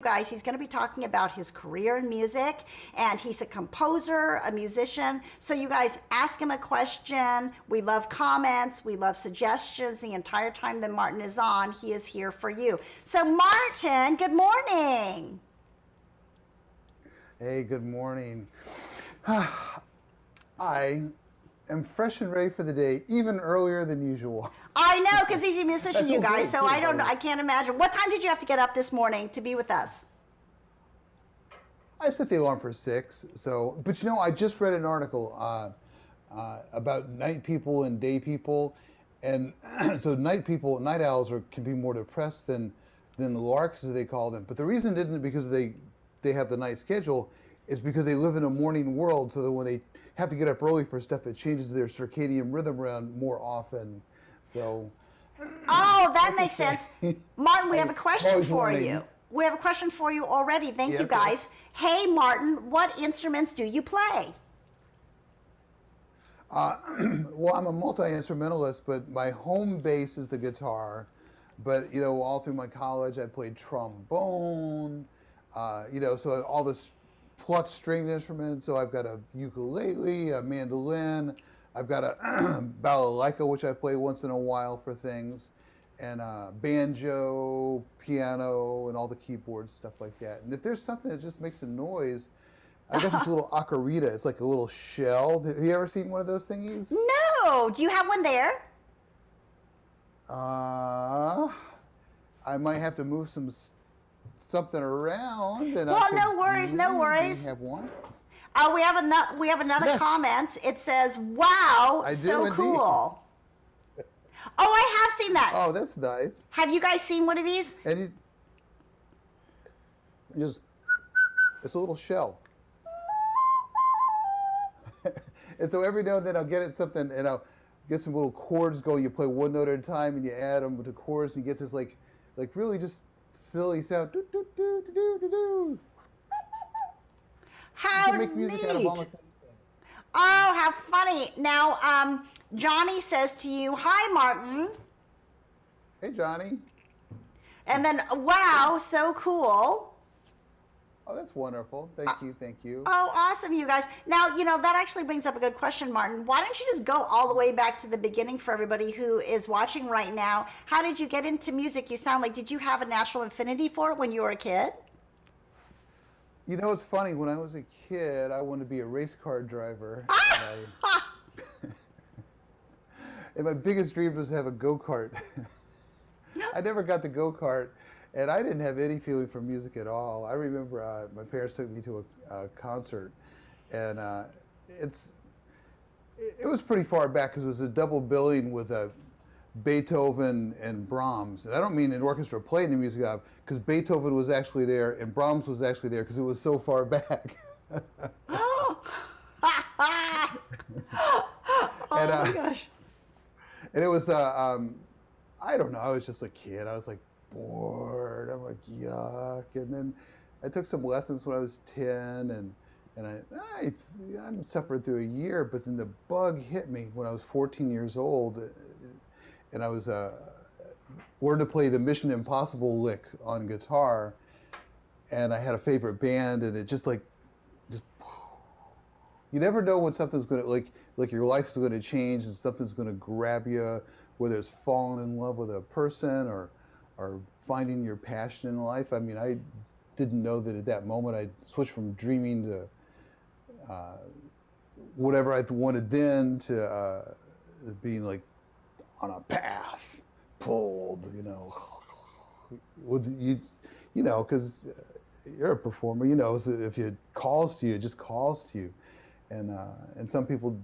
Guys, he's going to be talking about his career in music, and he's a composer, a musician. So you guys ask him a question. We love comments, we love suggestions. The entire time that Martin is on, he is here for you. So Martin, good morning. Hey, good morning. I am fresh and ready for the day, even earlier than usual. I know, because he's a musician, you guys, so too, I don't know, I can't imagine. What time did you have to get up this morning to be with us? I set the alarm for 6, but I just read an article about night people and day people, and so night owls can be more depressed than the larks, as they call them. But the reason isn't because they have the night schedule, it's because they live in a morning world, so that when they have to get up early for stuff, it changes their circadian rhythm around more often. So. Oh, that makes sense. Martin, we have a question for wondering. you. We have a question for you already. Thank you, Yes, guys. yes. Hey, Martin, what instruments do you play? Well, I'm a multi-instrumentalist, but my home base is the guitar. But, all through my college, I played trombone, so all this plucked stringed instruments. So I've got a ukulele, a mandolin, I've got a balalaika, which I play once in a while for things, and banjo, piano, and all the keyboards, stuff like that. And if there's something that just makes a noise, I got this little ocarina. It's like a little shell. Have you ever seen one of those thingies? No. Do you have one there? I might have to move something around. And Well, no worries, no worries. Have one. Oh, we have another Yes. comment. It says, "Wow, I do so indeed. cool." Oh, I have seen that. Oh, that's nice. Have you guys seen one of these? And it's a little shell. And so every now and then I'll get it something, and I'll get some little chords going. You play one note at a time, and you add them to chords, and you get this like really just silly sound. Do, do, do, do, do, do, do. How You can make music out of neat. almost anything. Oh, how funny. Now, Johnny says to you, "Hi, Martin." Hey, Johnny. And then, "Wow, so cool." Oh, that's wonderful. Thank you, thank you. Oh, awesome, you guys. Now, that actually brings up a good question, Martin. Why don't you just go all the way back to the beginning for everybody who is watching right now? How did you get into music? You sound like, did you have a natural affinity for it when you were a kid? It's funny. When I was a kid, I wanted to be a race car driver. And my biggest dream was to have a go-kart. I never got the go-kart, and I didn't have any feeling for music at all. I remember my parents took me to a concert, and it was pretty far back because it was a double billing with Beethoven and Brahms. And I don't mean an orchestra playing the music out, because Beethoven was actually there and Brahms was actually there because it was so far back. Oh And, my gosh. And it was, I don't know, I was just a kid. I was like bored. I'm like, yuck. And then I took some lessons when I was 10, and I suffered through a year, but then the bug hit me when I was 14 years old, and I was learned to play the Mission Impossible lick on guitar, and I had a favorite band, and it just you never know when something's going to, like your life is going to change and something's going to grab you, whether it's falling in love with a person or finding your passion in life. I mean, I didn't know that at that moment I'd switch from dreaming to whatever I wanted then to being like on a path, pulled, because you're a performer, so if it calls to you, it just calls to you. And some people,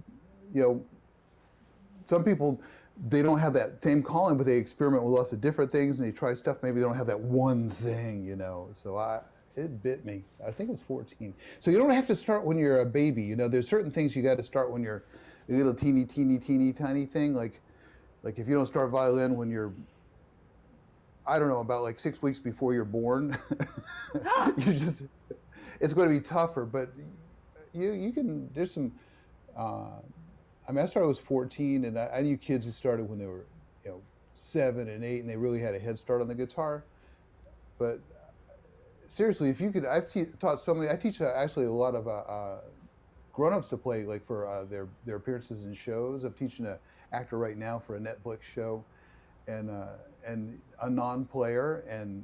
they don't have that same calling, but they experiment with lots of different things and they try stuff. Maybe they don't have that one thing, So it bit me. I think it was 14. So you don't have to start when you're a baby. There's certain things you got to start when you're a little teeny tiny thing. Like if you don't start violin when you're, I don't know, about like 6 weeks before you're born, it's going to be tougher. But you can, there's some, I mean, I started when I was 14, and I knew kids who started when they were, 7 and 8, and they really had a head start on the guitar. But seriously, if you could, taught so many. I teach actually a lot of grown-ups to play, like for their appearances in shows. I'm teaching an actor right now for a Netflix show, and a non-player, and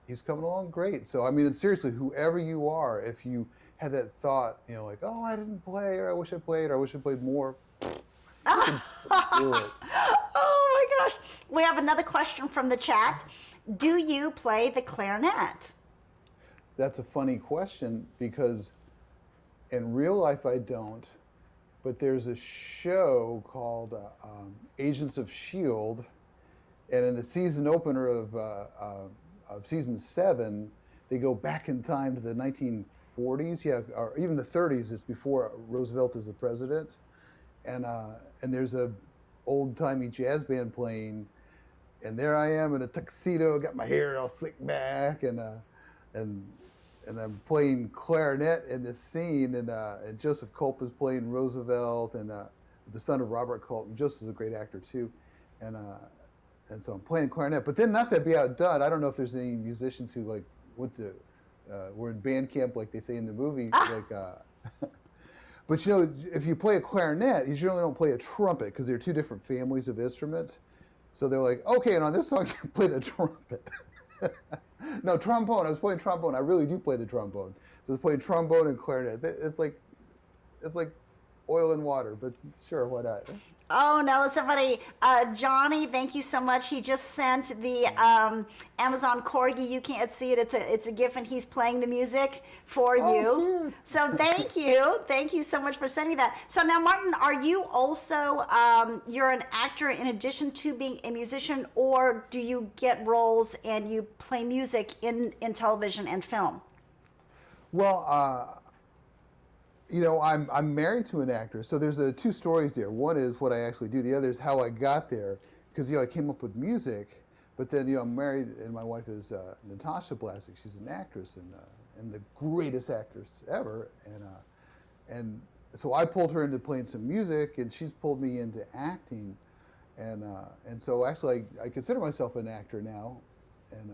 he's coming along great. So I mean, seriously, whoever you are, if you had that thought, you know, like, oh, I didn't play, or I wish I played, or I wish I played more, you can still do it. Oh my gosh. We have another question from the chat. Do you play the clarinet? That's a funny question because in real life I don't, but there's a show called Agents of Shield, and in the season opener of season 7, they go back in time to the 1940s, yeah, or even the 30s. It's before Roosevelt is the president, and there's a old timey jazz band playing, and there I am in a tuxedo, got my hair all slicked back, and I'm playing clarinet in this scene, and Joseph Culp is playing Roosevelt, and the son of Robert Culp. And Joseph is a great actor too, and so I'm playing clarinet. But then, not to be outdone, I don't know if there's any musicians who like went to were in band camp, like they say in the movie, But you know, if you play a clarinet, you generally don't play a trumpet because they're two different families of instruments. So they're like, okay, and on this song you play the trumpet. No, trombone. I was playing trombone. I really do play the trombone. So I was playing trombone and clarinet. It's like oil and water, but sure, why not? Oh no, that's so funny. Johnny, thank you so much. He just sent the Amazon Corgi. You can't see it. It's a GIF, and he's playing the music for you. Cute. So thank you so much for sending that. So now, Martin, are you also you're an actor in addition to being a musician, or do you get roles and you play music in television and film? Well, you know, I'm married to an actor, so there's two stories there. One is what I actually do. The other is how I got there, because you know I came up with music, but then you know I'm married, and my wife is Natasha Blasik. She's an actress and the greatest actress ever, and so I pulled her into playing some music, and she's pulled me into acting, and so actually I consider myself an actor now, and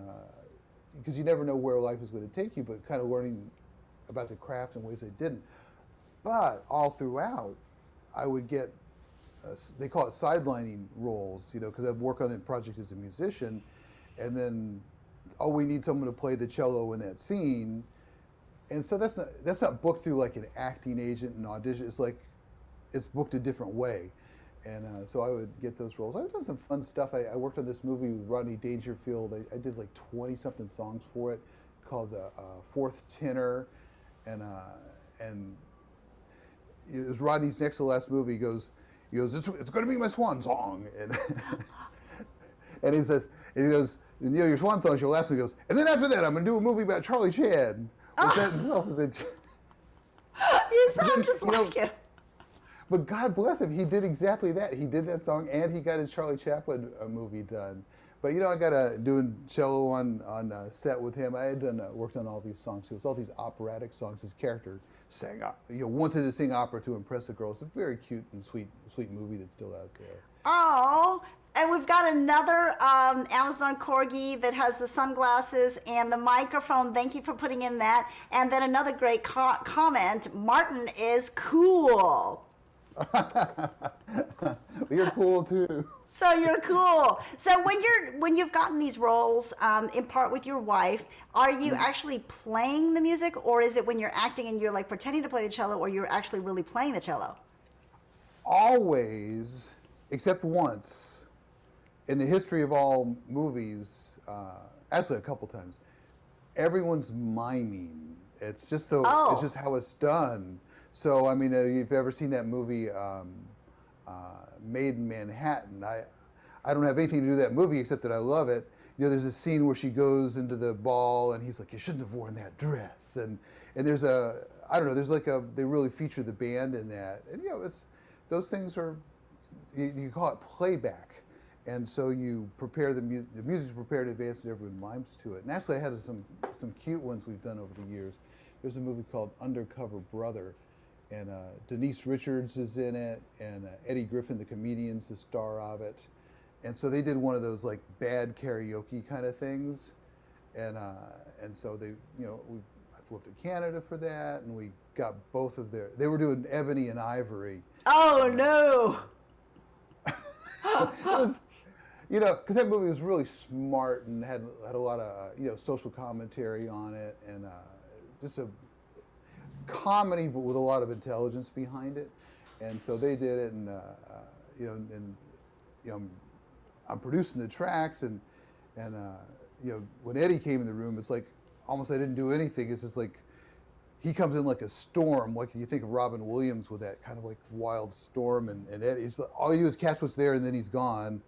because you never know where life is going to take you, but kind of learning about the craft in ways I didn't. But all throughout, I would get, they call it sidelining roles, you know, because I've worked on the project as a musician, and then, oh, we need someone to play the cello in that scene, and so that's not booked through like an acting agent and audition. It's like, it's booked a different way, and so I would get those roles. I've done some fun stuff. I worked on this movie with Rodney Dangerfield. I did like 20-something songs for it, called Fourth Tenor, and it was Rodney's next to last movie. He goes, it's going to be my swan song, and and he goes, you know, your swan song's your last one. He goes, and then after that, I'm going to do a movie about Charlie Chan. Which that itself is You sound just like him. But God bless him, he did exactly that. He did that song, and he got his Charlie Chaplin movie done. But you know, I got doing cello on set with him. I had worked on all these songs. It was all these operatic songs. His character sang, wanted to sing opera to impress a girl. It's a very cute and sweet movie that's still out there. Oh, and we've got another Amazon Corgi that has the sunglasses and the microphone. Thank you for putting in that. And then another great comment. Martin is cool. You're cool too. So you're cool. So when you've gotten these roles, in part with your wife, are you actually playing the music, or is it when you're acting and you're like pretending to play the cello, or you're actually really playing the cello? Always, except once, in the history of all movies, actually a couple times, everyone's miming. It's just it's just how it's done. So I mean, if you've ever seen that movie, Made in Manhattan, I don't have anything to do with that movie except that I love it. You know, there's a scene where she goes into the ball and he's like, you shouldn't have worn that dress. And there's they really feature the band in that. And you know, those things are, you call it playback. And so you prepare the music's prepared in advance and everyone mimes to it. And actually I had some cute ones we've done over the years. There's a movie called Undercover Brother, and Denise Richards is in it, and Eddie Griffin, the comedian's the star of it. And so they did one of those like bad karaoke kind of things, and so they, I flew up to Canada for that, and we got both of they were doing Ebony and Ivory. Oh no! It was, because that movie was really smart and had a lot of social commentary on it, and just a comedy but with a lot of intelligence behind it. And so they did it, and I'm producing the tracks, and when Eddie came in the room, it's like almost I didn't do anything. It's just like he comes in like a storm, like you think of Robin Williams with that kind of like wild storm, and Eddie's all you do is catch what's there, and then he's gone.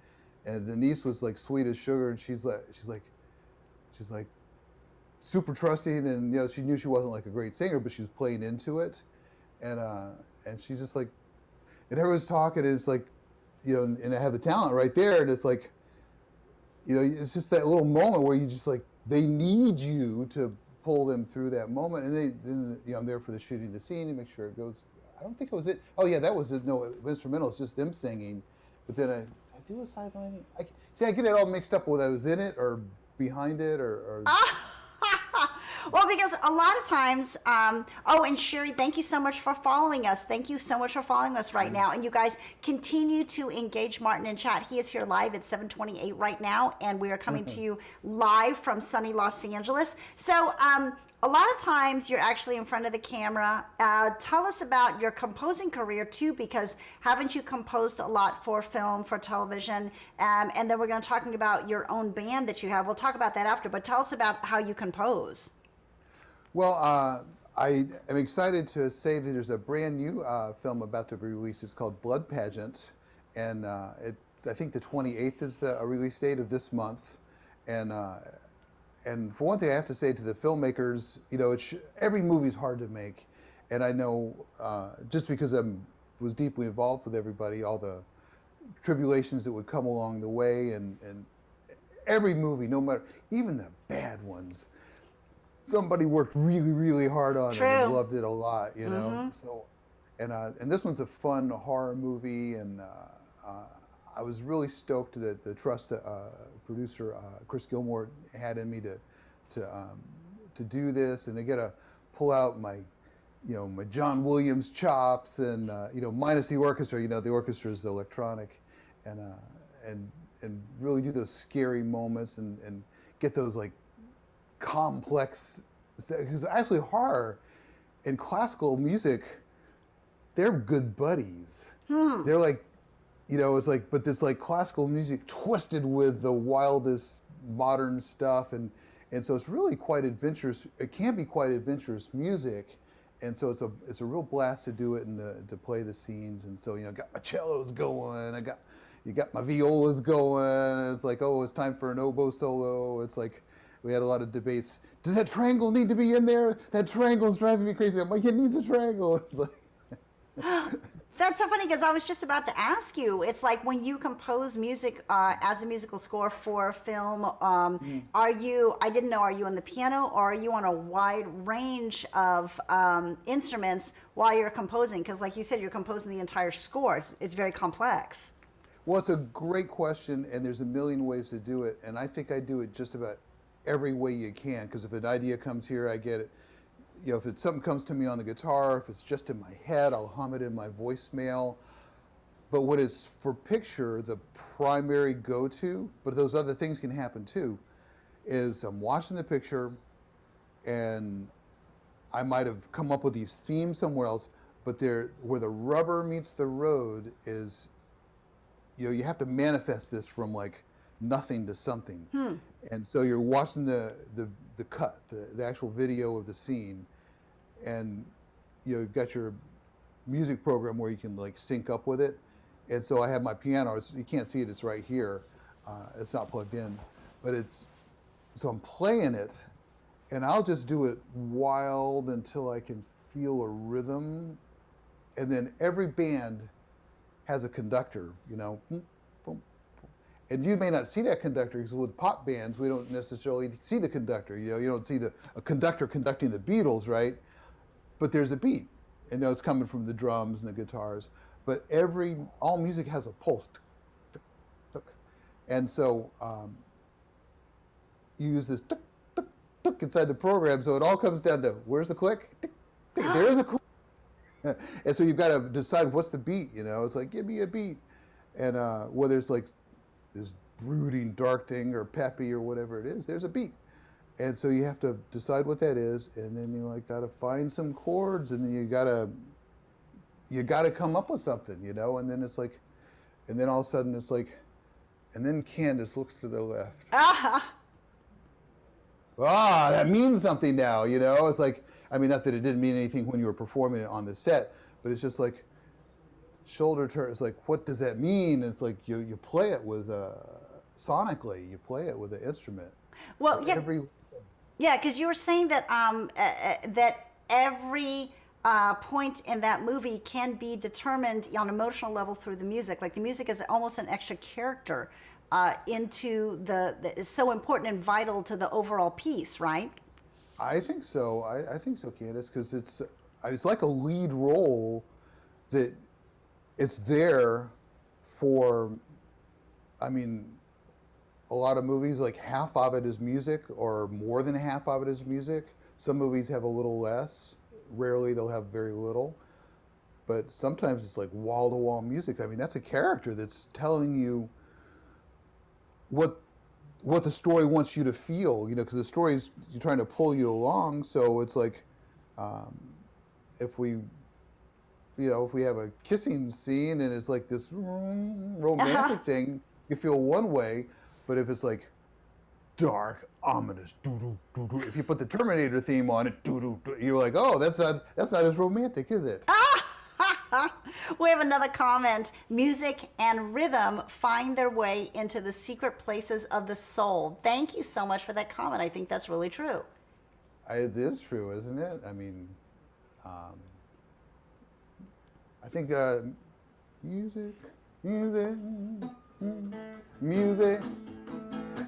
And Denise was like sweet as sugar, and she's like super trusting, and she knew she wasn't like a great singer, but she was playing into it, and she's just like, and everyone's talking, and it's like, and I have the talent right there, and it's like, it's just that little moment where you just like they need you to pull them through that moment, and I'm there for the shooting the scene and make sure it goes. I don't think it was it. Oh yeah, that was it. No, instrumental. It's just them singing, but then I do a side-lining. I get it all mixed up whether I was in it or behind it or Well, because a lot of times, and Sherry, thank you so much for following us. Thank you so much for following us right now. And you guys continue to engage Martin in chat. He is here live at 7:28 right now, and we are coming to you live from sunny Los Angeles. So a lot of times you're actually in front of the camera. Tell us about your composing career too, because haven't you composed a lot for film, for television? And then we're going to talking about your own band that you have. We'll talk about that after, but tell us about how you compose. Well, I am excited to say that there's a brand new film about to be released. It's called Blood Pageant, and I think the 28th is the release date of this month. And for one thing, I have to say to the filmmakers, every movie is hard to make, and I know just because I was deeply involved with everybody, all the tribulations that would come along the way, and every movie, no matter even the bad ones, somebody worked really, really hard on it and loved it a lot, So, and this one's a fun horror movie, and I was really stoked that the trust producer Chris Gilmore had in me to do this, and I get to pull out my my John Williams chops, and minus the orchestra. The orchestra is electronic, and really do those scary moments and get those like complex, because actually horror and classical music, they're good buddies. They're like, it's like, but this like classical music twisted with the wildest modern stuff, and so it's really quite adventurous. It can be quite adventurous music, and so it's a real blast to do it and to play the scenes. And so got my cellos going, you got my violas going, and it's like, oh, it's time for an oboe solo. It's like we had a lot of debates. Does that triangle need to be in there? That triangle's driving me crazy. I'm like, it needs a triangle. It's like. That's so funny, because I was just about to ask you. It's like when you compose music as a musical score for film, are you on the piano, or are you on a wide range of instruments while you're composing? Because like you said, you're composing the entire score. It's very complex. Well, it's a great question, and there's a million ways to do it, and I think I do it just about every way you can, because if an idea comes here, I get it. If something comes to me on the guitar, if it's just in my head, I'll hum it in my voicemail. But what is for picture the primary go-to, but those other things can happen too, is I'm watching the picture and I might have come up with these themes somewhere else, but where the rubber meets the road is, you have to manifest this from like nothing to something. And so you're watching the cut, the actual video of the scene, and you've got your music program where you can like sync up with it. And so I have my piano. You can't see it. It's right here. It's not plugged in, but so I'm playing it, and I'll just do it wild until I can feel a rhythm. And then every band has a conductor, boom, boom, boom. And you may not see that conductor, because with pop bands, we don't necessarily see the conductor. You don't see a conductor conducting the Beatles, right? But there's a beat, and it's coming from the drums and the guitars. But all music has a pulse, and so you use this, click inside the program. So it all comes down to where's the click? Tick, tick, there's a click. And so you've got to decide what's the beat. It's like give me a beat, and whether it's like this brooding dark thing or peppy or whatever it is, there's a beat. And so you have to decide what that is, and then you like got to find some chords, and then you got to come up with something, and then it's like, and then all of a sudden it's like, and then Candace looks to the left. That means something now, It's like, I mean, not that it didn't mean anything when you were performing it on the set, but it's just like shoulder turn. It's like, what does that mean? And it's like you play it with sonically, you play it with an instrument. Well, yeah, because you were saying that that every point in that movie can be determined on an emotional level through the music. Like the music is almost an extra character into it's so important and vital to the overall piece, right? I think so. I think so, Candace, because it's like a lead role that it's there for. I mean, a lot of movies, like half of it is music, or more than half of it is music. Some movies have a little less. Rarely they'll have very little. But sometimes it's like wall-to-wall music. I mean, that's a character that's telling you what the story wants you to feel, because the story's you're trying to pull you along. So it's like, if we have a kissing scene and it's like this romantic thing, you feel one way. But if it's like dark, ominous, doo-doo, if you put the Terminator theme on it, doo-doo, you're like, oh, that's not as romantic, is it? We have another comment. Music and rhythm find their way into the secret places of the soul. Thank you so much for that comment. I think that's really true. It is true, isn't it? I mean, I think music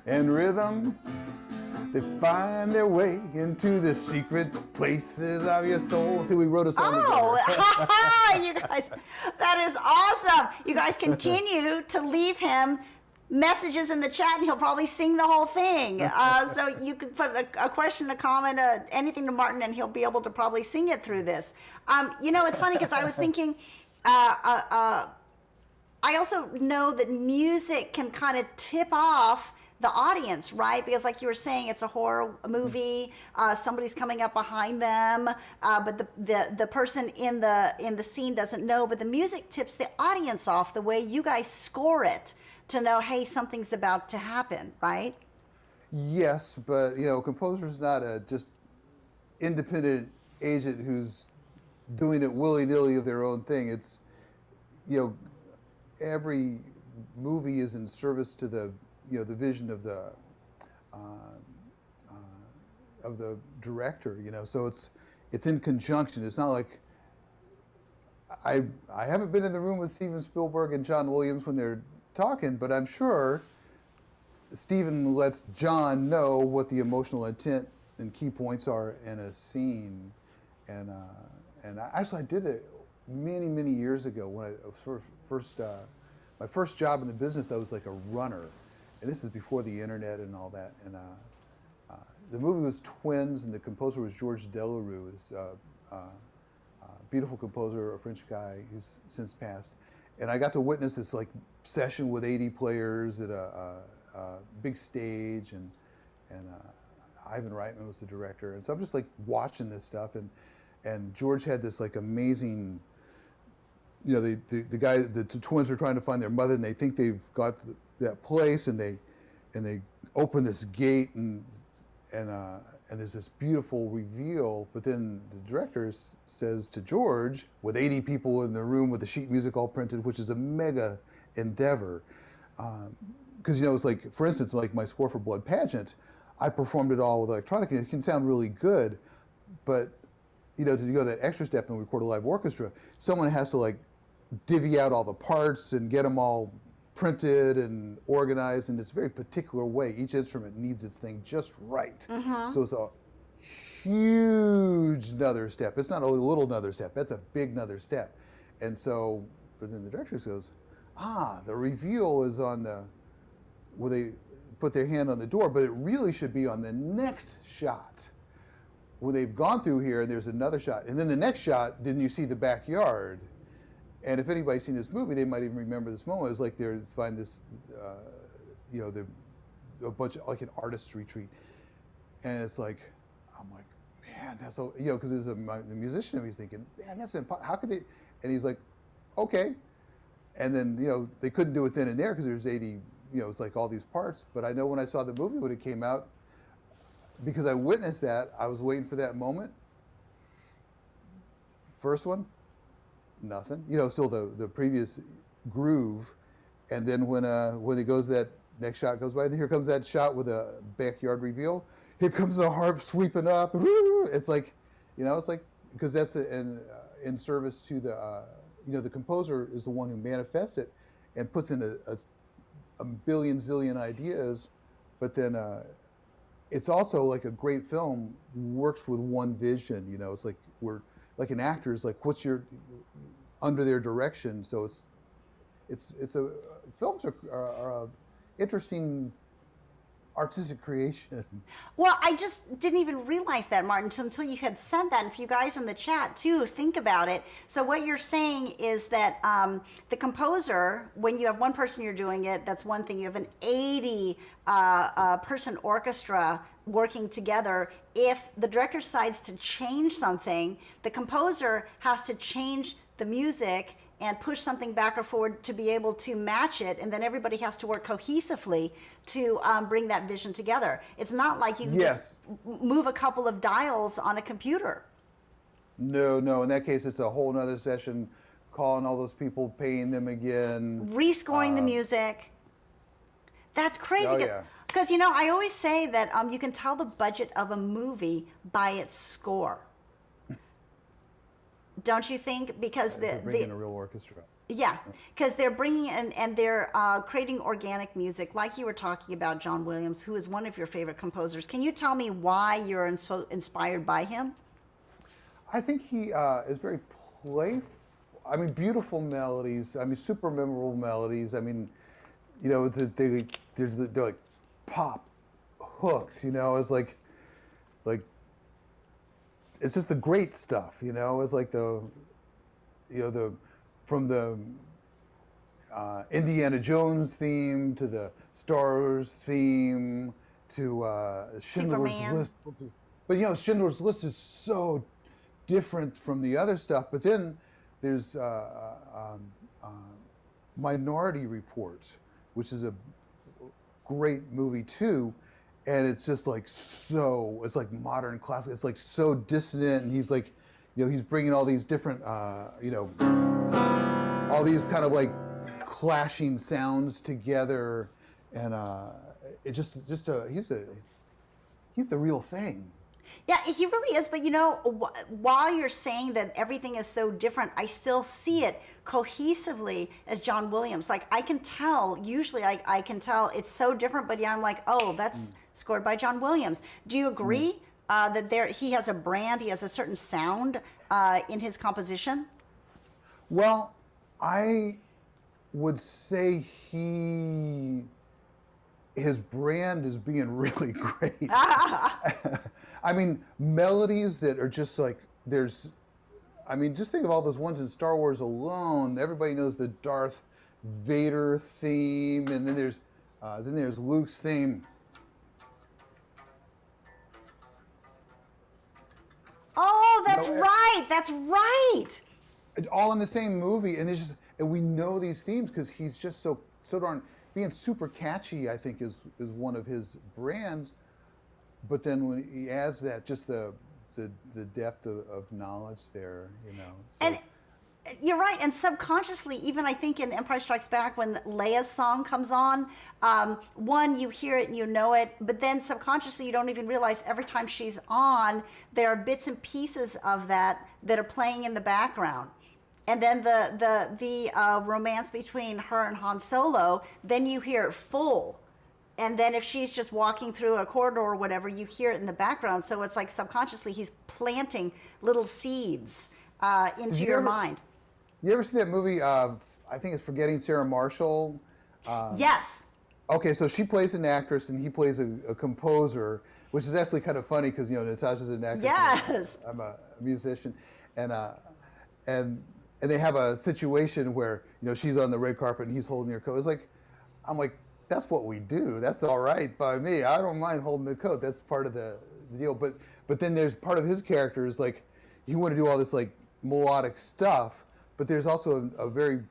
and rhythm, they find their way into the secret places of your soul. See, we wrote a song together. You guys, that is awesome. You guys continue to leave him messages in the chat, and he'll probably sing the whole thing. So you could put a question, a comment, anything to Martin, and he'll be able to probably sing it through this. It's funny because I was thinking, I also know that music can kind of tip off the audience, right? Because like you were saying, it's a horror movie. Somebody's coming up behind them, but the person in the scene doesn't know. But the music tips the audience off the way you guys score it to know, hey, something's about to happen, right? Yes, but composer's not a just independent agent who's doing it willy-nilly of their own thing. It's every movie is in service to the the vision of the director. So it's in conjunction. It's not like I haven't been in the room with Steven Spielberg and John Williams when they're talking, but I'm sure Steven lets John know what the emotional intent and key points are in a scene, and I did it many years ago when I my first job in the business. I was like a runner, and this is before the internet and all that. And the movie was Twins, and the composer was Georges Delerue, is beautiful composer, a French guy who's since passed. And I got to witness this like session with 80 players at a big stage, and Ivan Reitman was the director. And so I'm just like watching this stuff, and George had this like amazing, the twins are trying to find their mother, and they think they've got that place, and they open this gate, and there's this beautiful reveal. But then the director says to George, with 80 people in the room with the sheet music all printed, which is a mega endeavor, because it's like, for instance, like my score for Blood Pageant, I performed it all with electronic, and it can sound really good, but to go that extra step and record a live orchestra, someone has to like divvy out all the parts and get them all printed and organized in this very particular way. Each instrument needs its thing just right. So it's a huge another step. It's not a little another step. That's a big another step. And so, but then the director goes, the reveal is on where they put their hand on the door, but it really should be on the next shot. When they've gone through here, and there's another shot. And then the next shot, then you see the backyard. And if anybody's seen this movie, they might even remember this moment. It's like there's find this, you know, a bunch of, like an artist's retreat. And it's like, I'm like, man, that's so, you know, because there's the musician, he's thinking, man, that's impossible. How could they? And he's like, okay. And then, you know, they couldn't do it then and there because there's 80, you know, it's like all these parts. But I know when I saw the movie when it came out, because I witnessed that, I was waiting for that moment. First one, nothing. You know, still the previous groove. And then when it goes, that next shot goes by, here comes that shot with a backyard reveal. Here comes the harp sweeping up. It's like, you know, it's like, because that's in service to the, you know, the composer is the one who manifests it and puts in a billion zillion ideas, but then it's also like a great film works with one vision. You know, it's like we're like an actor is like, what's your under their direction? So it's a films are a interesting artistic creation. Well, I just didn't even realize that, Martin, until you had said that. And for you guys in the chat too, think about it. So what you're saying is that the composer, when you have one person you're doing it, that's one thing. You have an 80 person orchestra working together. If the director decides to change something, the composer has to change the music and push something back or forward to be able to match it, and then everybody has to work cohesively to bring that vision together. It's not like you can just move a couple of dials on a computer. No, in that case, it's a whole nother session, calling all those people, paying them again. Rescoring the music. That's crazy. Oh, yeah. Because, you know, I always say that you can tell the budget of a movie by its score. Don't you think? Because they're bringing a real orchestra. Yeah, because they're bringing in and they're creating organic music, like you were talking about John Williams, who is one of your favorite composers. Can you tell me why you're inspired by him? I think he is very playful. I mean, beautiful melodies. I mean, super memorable melodies. I mean, you know, they're like pop hooks. You know, it's like. It's just the great stuff, you know. It's like from the Indiana Jones theme to the Star Wars theme to Schindler's List. But you know, Schindler's List is so different from the other stuff. But then there's Minority Report, which is a great movie too. And it's just like it's like modern classic. It's like so dissonant, and he's like, you know, he's bringing all these different, you know, all these kind of like clashing sounds together, and he's the real thing. Yeah, he really is. But you know, while you're saying that everything is so different, I still see it cohesively as John Williams. Like I can tell, usually I can tell it's so different, but yeah, I'm like, oh, that's scored by John Williams. Do you agree that he has a brand, he has a certain sound in his composition? Well, I would say his brand is being really great. I mean, melodies that are just like, I mean, just think of all those ones in Star Wars alone. Everybody knows the Darth Vader theme, and then there's Luke's theme. Oh, that's right. That's right. All in the same movie, and we know these themes because he's just so darn being super catchy. I think is one of his brands. But then when he adds that, just the depth of knowledge there, you know. So. And you're right. And subconsciously, even I think in Empire Strikes Back, when Leia's song comes on, one, you hear it and you know it, but then subconsciously you don't even realize every time she's on, there are bits and pieces of that are playing in the background. And then the romance between her and Han Solo, then you hear it full. And then if she's just walking through a corridor or whatever, you hear it in the background. So it's like subconsciously he's planting little seeds into your mind. You ever see that movie, I think it's Forgetting Sarah Marshall? Yes. Okay, so she plays an actress and he plays a composer, which is actually kind of funny because Natasha's an actress. Yes. I'm a musician, and and and they have a situation where she's on the red carpet and he's holding her coat. It's like, I'm like, that's what we do. That's all right by me. I don't mind holding the coat. That's part of the deal. But then there's part of his character is like, you want to do all this like melodic stuff, but there's also a very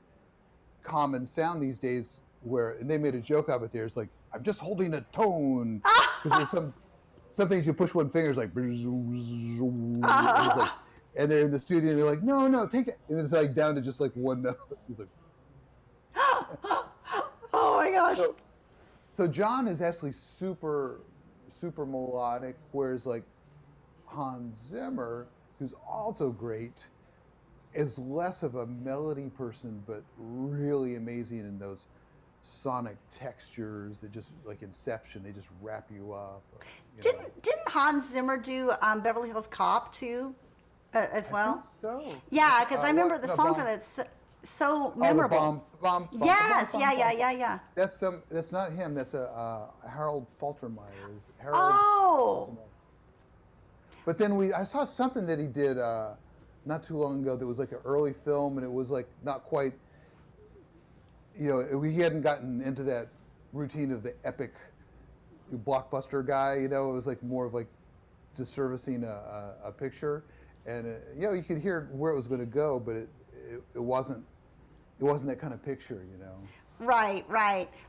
common sound these days where, and they made a joke of it there. It's like, I'm just holding a tone. Because there's some things you push one finger, it's like, and they're in the studio and they're like, no, take it. And it's like down to just like one note. He's like, oh my gosh. So John is actually super, super melodic, whereas like Hans Zimmer, who's also great, is less of a melody person, but really amazing in those sonic textures that just like Inception, they just wrap you up. Didn't Hans Zimmer do Beverly Hills Cop too, as well? I think so. Yeah, because I remember the song for that. So memorable. Yes, yeah. That's not him. That's a Harold Faltermeyer. Oh. But then I saw something that he did not too long ago that was like an early film, and it was like not quite. He hadn't gotten into that routine of the epic blockbuster guy. It was like more of like just servicing a picture, and you could hear where it was going to go, but it wasn't that kind of picture. Right.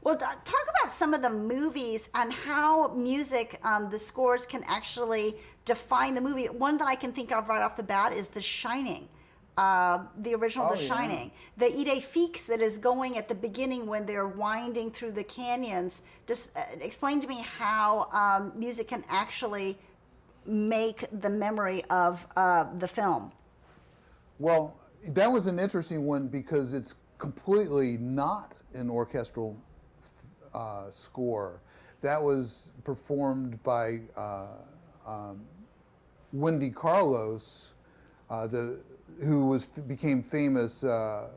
Well, talk about some of the movies and how music, the scores can actually define the movie. One that I can think of right off the bat is The Shining. The original The Shining. The Idée Fixe that is going at the beginning when they're winding through the canyons. Just explain to me how music can actually make the memory of the film. Well, that was an interesting one because it's completely not an orchestral score. That was performed by Wendy Carlos, who became famous for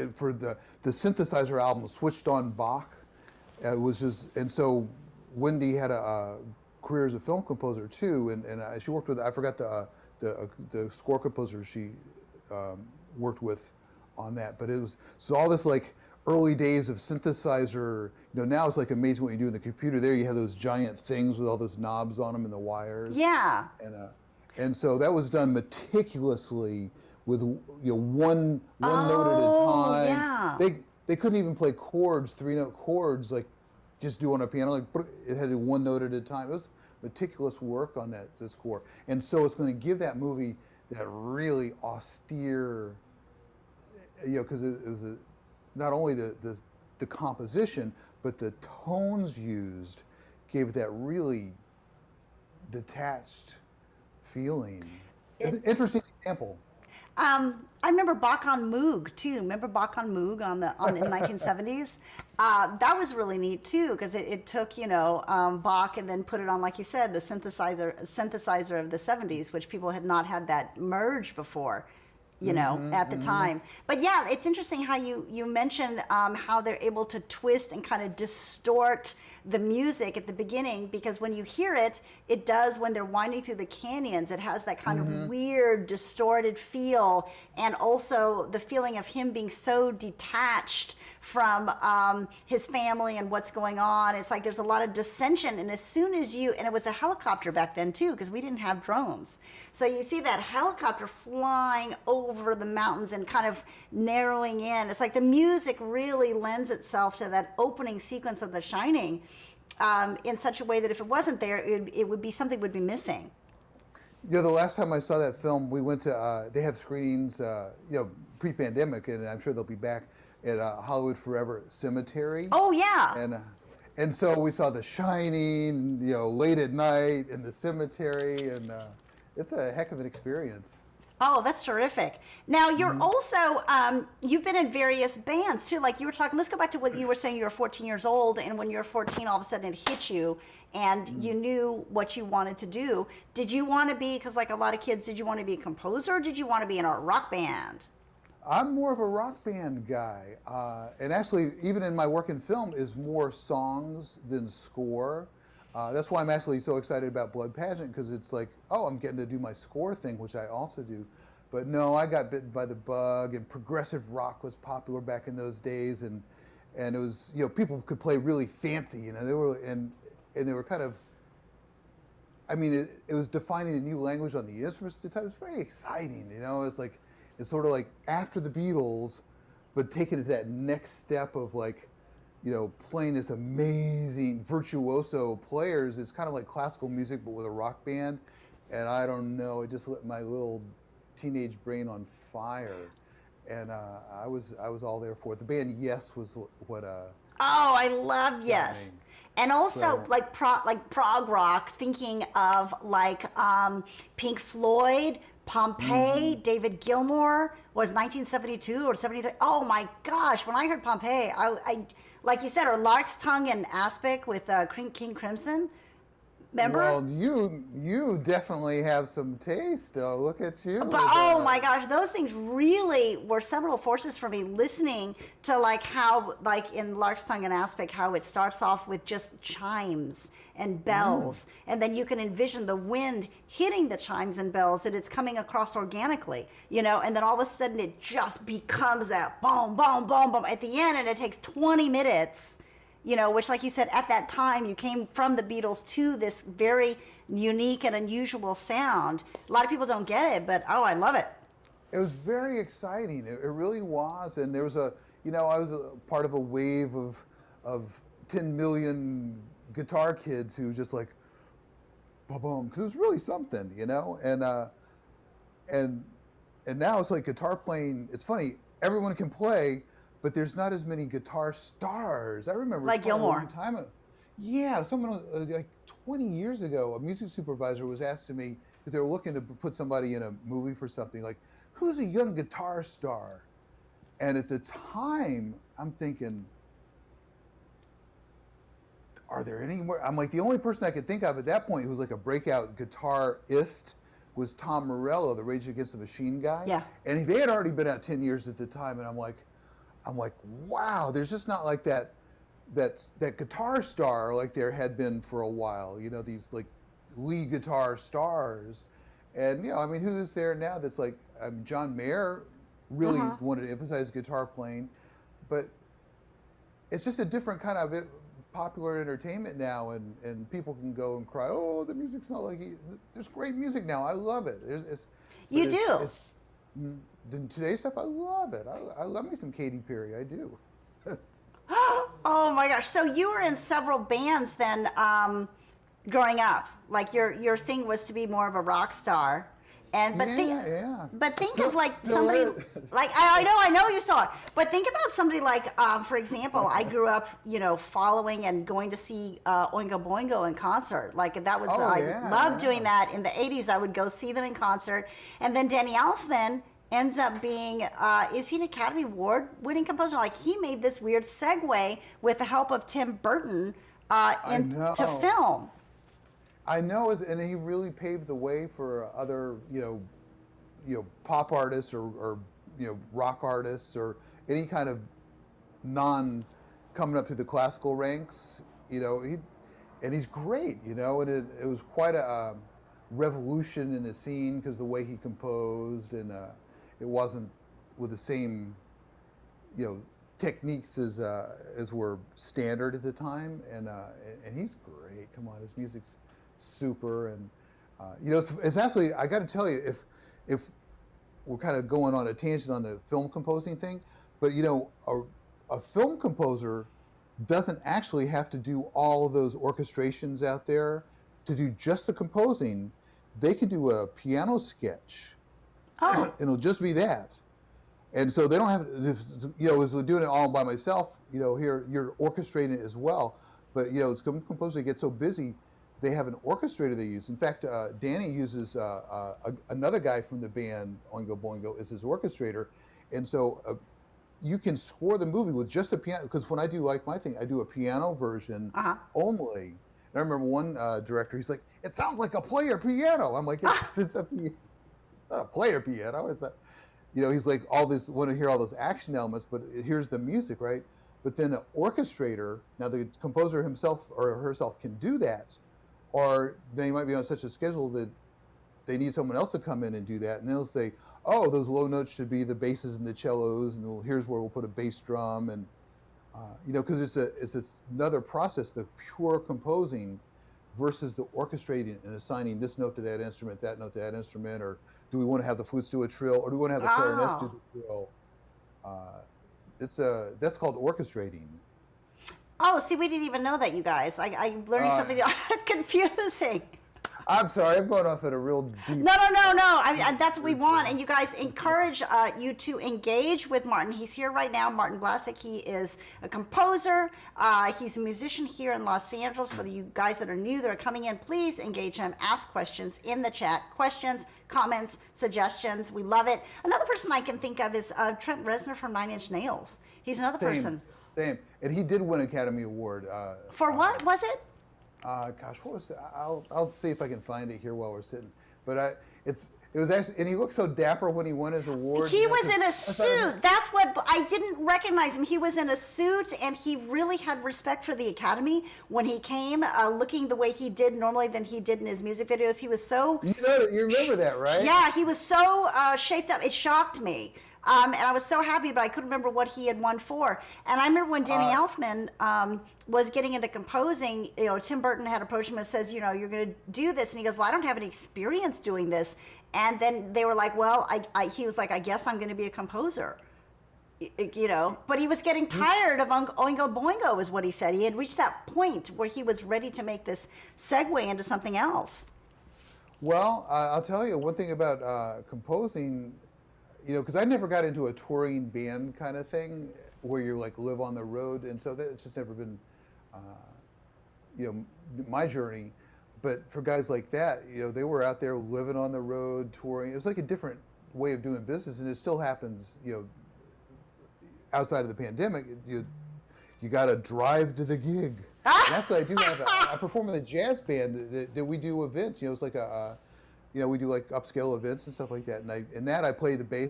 the synthesizer album Switched on Bach. And so Wendy had a career as a film composer too, and she worked with, I forgot the score composer she worked with on that, but it was all this like early days of synthesizer. Now it's like amazing what you do in the computer. There you have those giant things with all those knobs on them and the wires. Yeah. And so that was done meticulously with one note at a time. Yeah. They couldn't even play chords, 3-note chords, like just do on a piano. Like it had to do one note at a time. It was meticulous work on that score. And so it's going to give that movie that really austere, because it was not only the composition, but the tones used gave it that really detached feeling. It's an interesting example. I remember Bach on Moog too. Remember Bach on Moog in the 1970s? That was really neat too because it took Bach and then put it on, like you said, the synthesizer of the 70s, which people had not had that merge before. At the time. But yeah, it's interesting how you mentioned how they're able to twist and kind of distort the music at the beginning, because when you hear it, it does when they're winding through the canyons. It has that kind of weird, distorted feel, and also the feeling of him being so detached from his family and what's going on. It's like there's a lot of dissension, and as soon as and it was a helicopter back then too, because we didn't have drones. So you see that helicopter flying over the mountains and kind of narrowing in. It's like the music really lends itself to that opening sequence of The Shining in such a way that if it wasn't there, it would be something would be missing. The last time I saw that film, we went to, they have screenings, pre-pandemic, and I'm sure they'll be back at Hollywood Forever Cemetery. Oh, yeah. And so we saw The Shining, late at night in the cemetery, and it's a heck of an experience. Oh, that's terrific. Now, you're also, you've been in various bands too. Like you were talking, let's go back to what you were saying. You were 14 years old, and when you were 14, all of a sudden it hit you, and you knew what you wanted to do. Did you want to be, because like a lot of kids, did you want to be a composer, or did you want to be in a rock band? I'm more of a rock band guy, and actually, even in my work in film, is more songs than score. That's why I'm actually so excited about Blood Pageant, because it's like, oh, I'm getting to do my score thing, which I also do. But no, I got bitten by the bug, and progressive rock was popular back in those days, and it was, people could play really fancy, they were and they were kind of, I mean, it was defining a new language on the instruments at the time. It was very exciting, it's sort of like after the Beatles, but taking it to that next step of like, playing this amazing virtuoso players. It's kind of like classical music, but with a rock band. And I don't know, it just lit my little teenage brain on fire. And I was all there for it. The band Yes was what. Oh, I love Yes. And also So- like prog rock, thinking of like Pink Floyd, Pompeii, David Gilmour was 1972 or 73. Oh my gosh, when I heard Pompeii, I like you said, or Lark's Tongue and Aspic with King Crimson. Remember? Well, you definitely have some taste, though. Look at you. But oh my gosh, those things really were seminal forces for me, listening to like how, like in Lark's Tongue and Aspic, how it starts off with just chimes and bells, and then you can envision the wind hitting the chimes and bells, that it's coming across organically, and then all of a sudden it just becomes that boom, boom, boom, boom at the end, and it takes 20 minutes. Which, like you said, at that time, you came from the Beatles to this very unique and unusual sound. A lot of people don't get it, but oh, I love it. It was very exciting. It really was. And there was I was a part of a wave of 10 million guitar kids who just like, boom, because it was really something, and now it's like guitar playing. It's funny, everyone can play, but there's not as many guitar stars. I remember Like Gilmour. Someone like 20 years ago, a music supervisor was asking me if they were looking to put somebody in a movie for something, like, who's a young guitar star? And at the time, I'm thinking, are there any more? I'm like, the only person I could think of at that point who was like a breakout guitarist was Tom Morello, the Rage Against the Machine guy. Yeah. And they had already been out 10 years at the time, and I'm like, wow, there's just not like that guitar star like there had been for a while, these like lead guitar stars. And who's there now that's like, John Mayer really wanted to emphasize guitar playing, but it's just a different kind of popular entertainment now, and people can go and cry, oh, the music's not like there's great music now. I love it. Today's stuff, I love it. I love me some Katy Perry. I do. Oh my gosh! So you were in several bands then, growing up. Like your thing was to be more of a rock star, but think of like somebody like I know you still are. But think about somebody like, for example, I grew up, following and going to see Oingo Boingo in concert. Like that was I loved doing that in the '80s. I would go see them in concert, and then Danny Elfman ends up being, is he an Academy Award winning composer? Like he made this weird segue with the help of Tim Burton into film. I know, and he really paved the way for other, pop artists or rock artists or any kind of coming up through the classical ranks. And he's great, and it was quite a revolution in the scene because the way he composed, and it wasn't with the same, techniques as were standard at the time, and he's great. Come on, his music's super, and it's actually, I got to tell you, if we're kind of going on a tangent on the film composing thing, but a film composer doesn't actually have to do all of those orchestrations out there to do just the composing. They can do a piano sketch. And it'll just be that. And so they don't have, as we're doing it all by myself, here you're orchestrating it as well. But, as composers get so busy, they have an orchestrator they use. In fact, Danny uses another guy from the band, Oingo Boingo, as his orchestrator. And so you can score the movie with just a piano, because when I do like my thing, I do a piano version only. And I remember one director, he's like, it sounds like a player piano. I'm like, it's not a player piano. he's like all this, want to hear all those action elements, but here's the music, right? But then the orchestrator, now the composer himself or herself can do that, or they might be on such a schedule that they need someone else to come in and do that, and they'll say, oh, those low notes should be the basses and the cellos, and here's where we'll put a bass drum, and because it's another process, the pure composing versus the orchestrating and assigning this note to that instrument, that note to that instrument, or do we want to have the flutes do a trill, or do we want to have the clarinets do the trill? That's called orchestrating. Oh, see, we didn't even know that, you guys. I'm learning something. It's confusing. I'm sorry, I'm going off at a real deep... No. That's what we want. And you guys, encourage you to engage with Martin. He's here right now, Martin Blasek. He is a composer. He's a musician here in Los Angeles. For you guys that are new, that are coming in, please engage him. Ask questions in the chat. Questions, comments, suggestions. We love it. Another person I can think of is Trent Reznor from Nine Inch Nails. He's another person. Same. And he did win an Academy Award. For what was it? Gosh, what was it? I'll see if I can find it here while we're sitting. But it was actually, and he looked so dapper when he won his award. He was in a suit. That's what I didn't recognize him. He was in a suit, and he really had respect for the Academy when he came, looking the way he did normally than he did in his music videos. He was so. You remember that, right? Yeah, he was so shaped up. It shocked me. And I was so happy, but I couldn't remember what he had won for. And I remember when Danny Elfman was getting into composing, Tim Burton had approached him and says, you're going to do this. And he goes, well, I don't have any experience doing this. And then they were like, well, he was like, I guess I'm going to be a composer. But he was getting tired of Oingo Boingo is what he said. He had reached that point where he was ready to make this segue into something else. Well, I'll tell you one thing about composing, because I never got into a touring band kind of thing where you like live on the road, and so it's just never been, my journey. But for guys like that, they were out there living on the road, touring. It was like a different way of doing business, and it still happens, outside of the pandemic. You got to drive to the gig. And that's what I do have. I perform in a jazz band that we do events. It's like we do like upscale events and stuff like that. And I play the bass,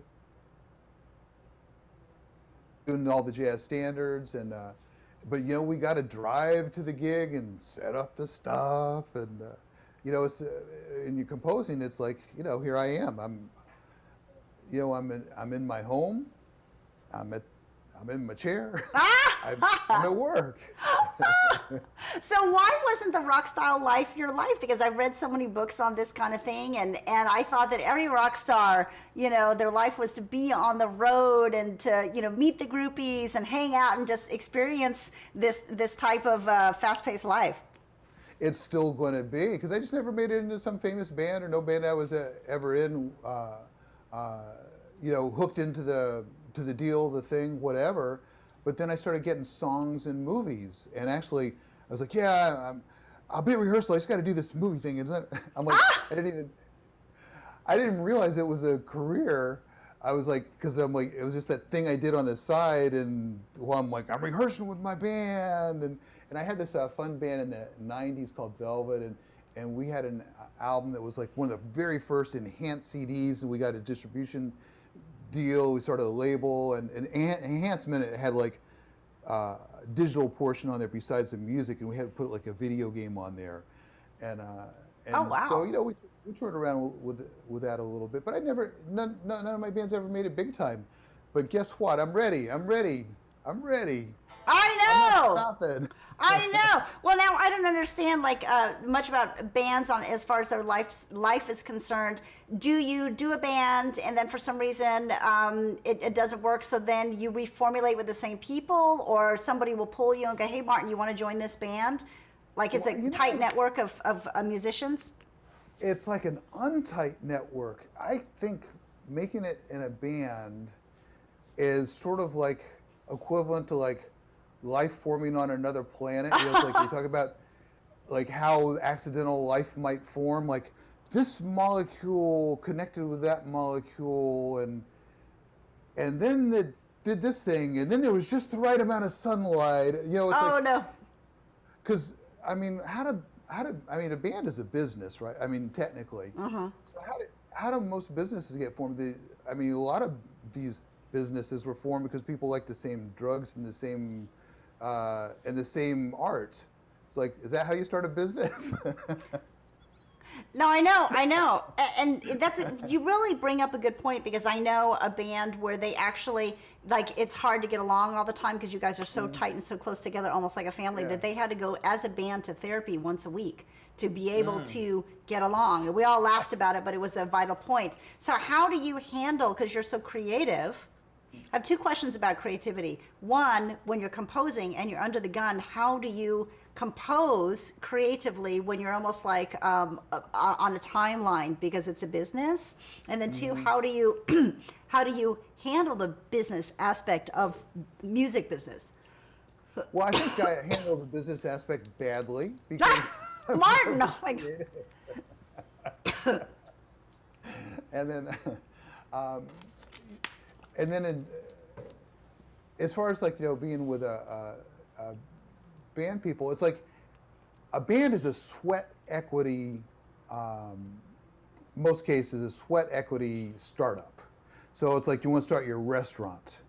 doing all the jazz standards. And but we got to drive to the gig and set up the stuff. And it's in your composing. It's like here I am. I'm in my home. I'm in my chair. I'm at work. So why wasn't the rock style life your life? Because I've read so many books on this kind of thing, and I thought that every rock star, their life was to be on the road and to, meet the groupies and hang out and just experience this type of fast-paced life. It's still going to be, because I just never made it into some famous band or no band I was ever in, hooked into the deal, the thing, whatever. But then I started getting songs and movies, and actually I was like, yeah, I'll be at rehearsal. I just got to do this movie thing. And I'm like, I didn't realize it was a career. I was like, because I'm like, it was just that thing I did on the side, and I'm like, I'm rehearsing with my band, and I had this fun band in the '90s called Velvet, and we had an album that was like one of the very first enhanced CDs, and we got a distribution deal. We started a label, and enhancement, it had like digital portion on there besides the music, and we had to put like a video game on there, and oh wow! So we toured around with that a little bit, but none of my bands ever made it big time. But guess what? I'm ready. I'm ready. I know. I'm not stopping. I know. Well, now I don't understand much about bands as far as their life is concerned. Do you do a band and then for some reason it doesn't work, so then you reformulate with the same people, or somebody will pull you and go, hey, Martin, you want to join this band? Like it's a tight network of musicians? It's like an untight network. I think making it in a band is sort of like equivalent to like life forming on another planet. It's like you talk about like how accidental life might form, like this molecule connected with that molecule, and then it did this thing, and then there was just the right amount of sunlight. It's no. Because I mean, a band is a business, right? I mean, technically. Uh-huh. So how do most businesses get formed? I mean, a lot of these businesses were formed because people like the same drugs and the same art. It's like, is that how you start a business? No, I know, and you really bring up a good point, because I know a band where they actually, like, it's hard to get along all the time because you guys are so tight and so close together, almost like a family, that they had to go as a band to therapy once a week to be able to get along. And we all laughed about it, but it was a vital point. So how do you handle, because you're so creative? I have two questions about creativity. One, when you're composing and you're under the gun, how do you compose creatively when you're almost like on a timeline because it's a business? And then two, how do you how do you handle the business aspect of music business? Well, I think I handled the business aspect badly because Martin, oh my God. and then as far as, like, being with a band people, it's like a band is a sweat equity, most cases, a sweat equity startup. So it's like you want to start your restaurant,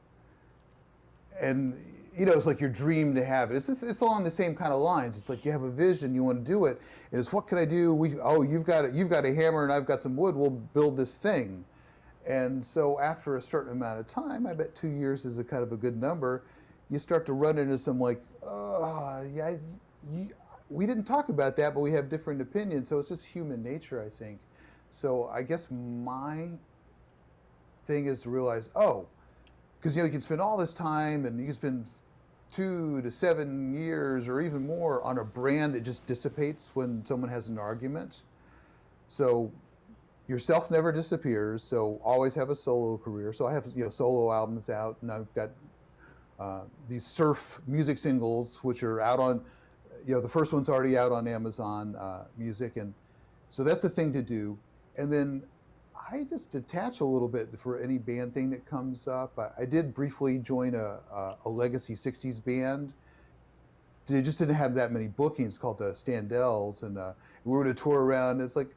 and it's like your dream to have it. It's along the same kind of lines. It's like you have a vision, you want to do it, and it's, what can I do? You've got a hammer and I've got some wood. We'll build this thing. And so after a certain amount of time, I bet 2 years is a kind of a good number, you start to run into some, like, we didn't talk about that, but we have different opinions. So it's just human nature, I think. So I guess my thing is to realize, because you can spend all this time, and you can spend 2 to 7 years or even more on a brand that just dissipates when someone has an argument. So yourself never disappears, so always have a solo career. So I have solo albums out, and I've got these surf music singles, which are out on, the first one's already out on Amazon Music, and so that's the thing to do. And then I just detach a little bit for any band thing that comes up. I did briefly join a legacy 60s band. They just didn't have that many bookings, called the Standells, and we were to tour around. It's like,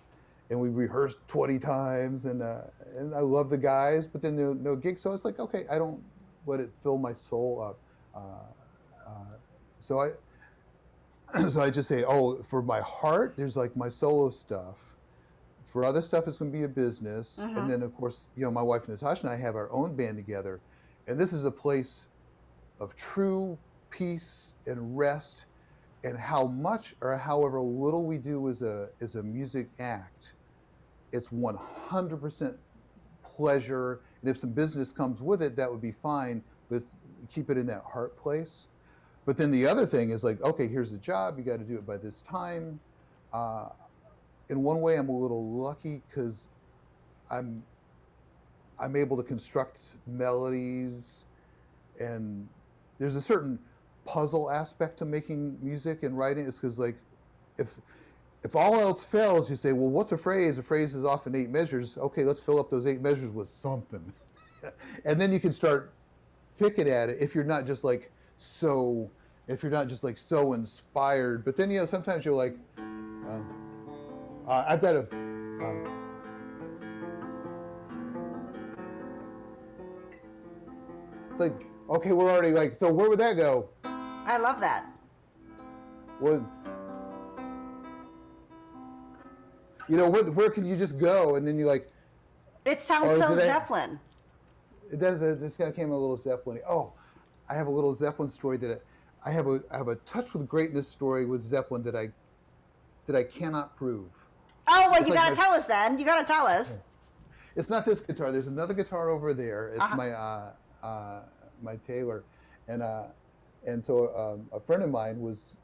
and we rehearsed 20 times, and I love the guys, but then no gigs. So it's like, okay, I don't let it fill my soul up. So I just say, for my heart, there's like my solo stuff. For other stuff, it's going to be a business. And then, of course, my wife Natasha and I have our own band together, and this is a place of true peace and rest. And how much or however little we do as a music act, it's 100% pleasure. And if some business comes with it, that would be fine, but keep it in that heart place. But then the other thing is, like, okay, here's the job, you got to do it by this time. In one way, I'm a little lucky because I'm able to construct melodies, and there's a certain puzzle aspect to making music and writing. Is because, like, if all else fails, you say, well, what's a phrase? A phrase is often 8 measures. Okay, let's fill up those 8 measures with something. And then you can start picking at it if you're not just so inspired. But then, sometimes you're like, I've got to, it's like, okay, we're already like, so where would that go? I love that. What, where can you just go? And then you're like, it sounds so Zeppelin. It does. This guy came a little Zeppelin. I have a little Zeppelin story I have a touch with greatness story with Zeppelin that I cannot prove. Oh, well, you got to tell us then. You got to tell us. It's not this guitar. There's another guitar over there. It's my Taylor, and so a friend of mine was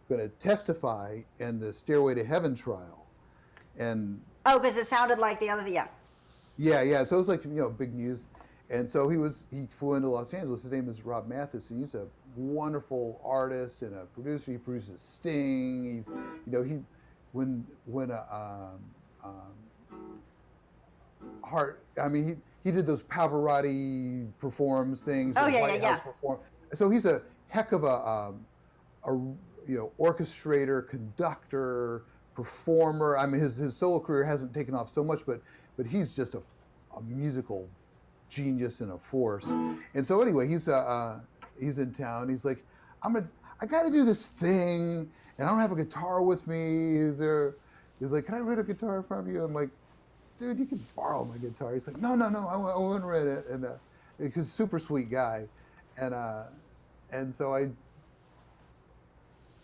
going to testify in the Stairway to Heaven trial, and because it sounded like the other, yeah. Yeah. So it was like, big news, and so he flew into Los Angeles. His name is Rob Mathis, and he's a wonderful artist and a producer. He produces Sting. When Heart, I mean, he did those Pavarotti performs things. White House perform. So he's a heck of a orchestrator, conductor, performer. I mean, his solo career hasn't taken off so much, but but he's just a musical genius and a force. And so anyway, he's in town. He's like, I got to do this thing, and I don't have a guitar with me. He's like, can I rent a guitar from you? I'm like, dude, you can borrow my guitar. He's like, no, I won't rent it. And he's a super sweet guy, and so I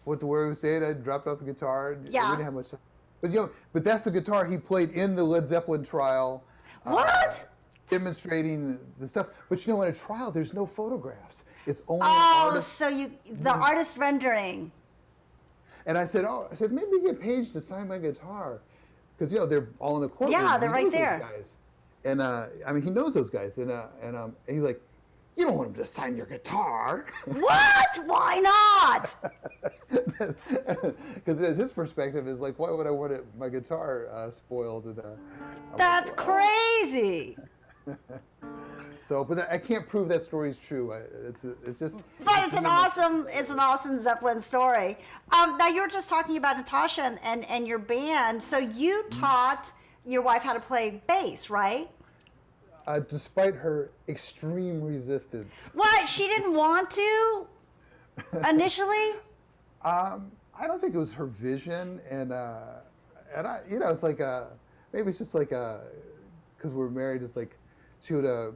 went to where he was staying. I dropped off the guitar. And Yeah. I didn't have much time. But that's the guitar he played in the Led Zeppelin trial. What? Demonstrating the stuff. But in a trial, there's no photographs. It's only an Oh, artist. so the artist rendering. And I said, maybe get Paige to sign my guitar. Because, they're all in the courtroom. Yeah, they're He right knows there. those guys. And, he knows those guys. And he's like, you don't want him to sign your guitar. What? Why not? Because his perspective is like, why would I want my guitar spoiled? And, That's crazy. So, but I can't prove that story is true. It's just. But it's an awesome Zeppelin story. Now you were just talking about Natasha and your band. So you taught your wife how to play bass, right? Despite her extreme resistance. What? She didn't want to initially? I don't think it was her vision, and I, it's like maybe it's just like because we're married. It's like she would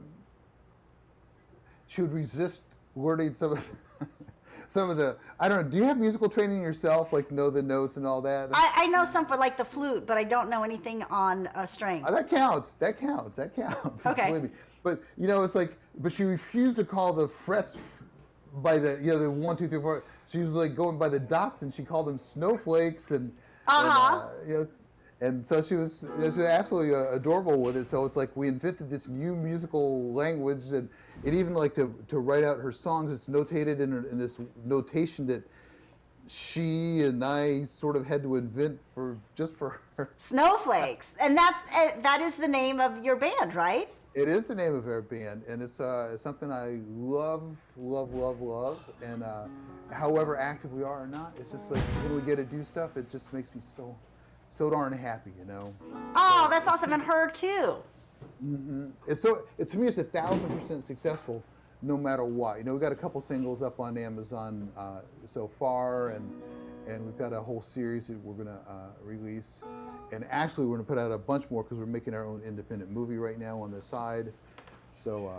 resist learning some of the. I don't know. Do you have musical training yourself? Like know the notes and all that? I know some for like the flute, but I don't know anything on a string. That counts. Okay. Believe me. But it's like, but she refused to call the frets by the the 1, 2, 3, 4. She was like going by the dots, and she called them snowflakes, and and so she was absolutely adorable with it. So it's like we invented this new musical language, and even like to write out her songs, it's notated in this notation that she and I sort of had to invent just for her. Snowflakes, and that is the name of your band, right? It is the name of our band, and it's something I love, and however active we are or not, it's just like when we get to do stuff, it just makes me so darn happy, Oh, that's awesome, and her too. Mm-hmm. To me, it's 1,000% successful, no matter what. We got a couple singles up on Amazon so far, and we've got a whole series that we're gonna release. And actually, we're gonna put out a bunch more because we're making our own independent movie right now on the side. So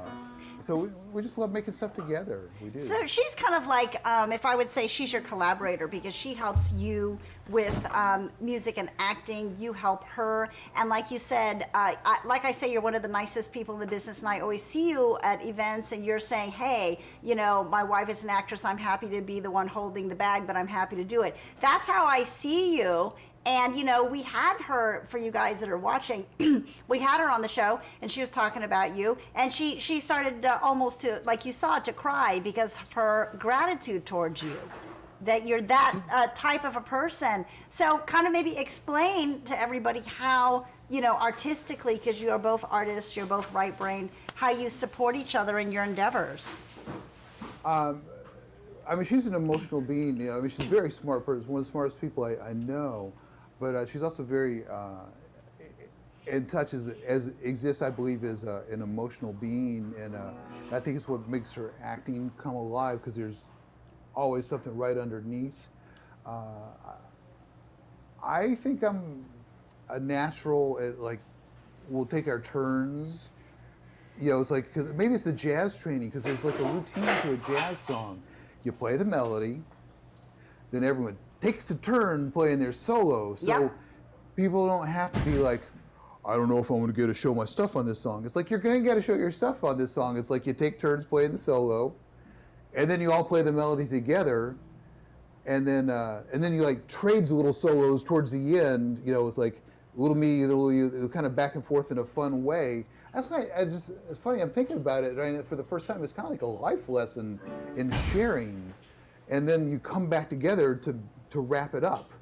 we just love making stuff together. We do. So she's kind of like, if I would say she's your collaborator, because she helps you with music and acting. You help her. And like you said, like I say, you're one of the nicest people in the business. And I always see you at events and you're saying, hey, my wife is an actress. I'm happy to be the one holding the bag, but I'm happy to do it. That's how I see you. And, we had her, for you guys that are watching, we had her on the show, and she was talking about you. And she started almost to, like you saw, to cry because of her gratitude towards you, that you're that type of a person. So kind of maybe explain to everybody how, artistically, because you are both artists, you're both right-brained, how you support each other in your endeavors. She's an emotional being. She's a very smart person, one of the smartest people I know. But she's also very in touch as exists, I believe, as an emotional being, and I think it's what makes her acting come alive because there's always something right underneath. I think I'm a natural at we'll take our turns. It's like cause maybe it's the jazz training because there's like a routine to a jazz song. You play the melody, then everyone takes a turn playing their solo, so people don't have to be like, I don't know if I'm going to get to show my stuff on this song. It's like you're going to get to show your stuff on this song. It's like you take turns playing the solo, and then you all play the melody together, and then you trades little solos towards the end. It's like little me, little you, kind of back and forth in a fun way. That's why it's funny. I'm thinking about it right, for the first time. It's kind of like a life lesson in sharing, and then you come back together to wrap it up.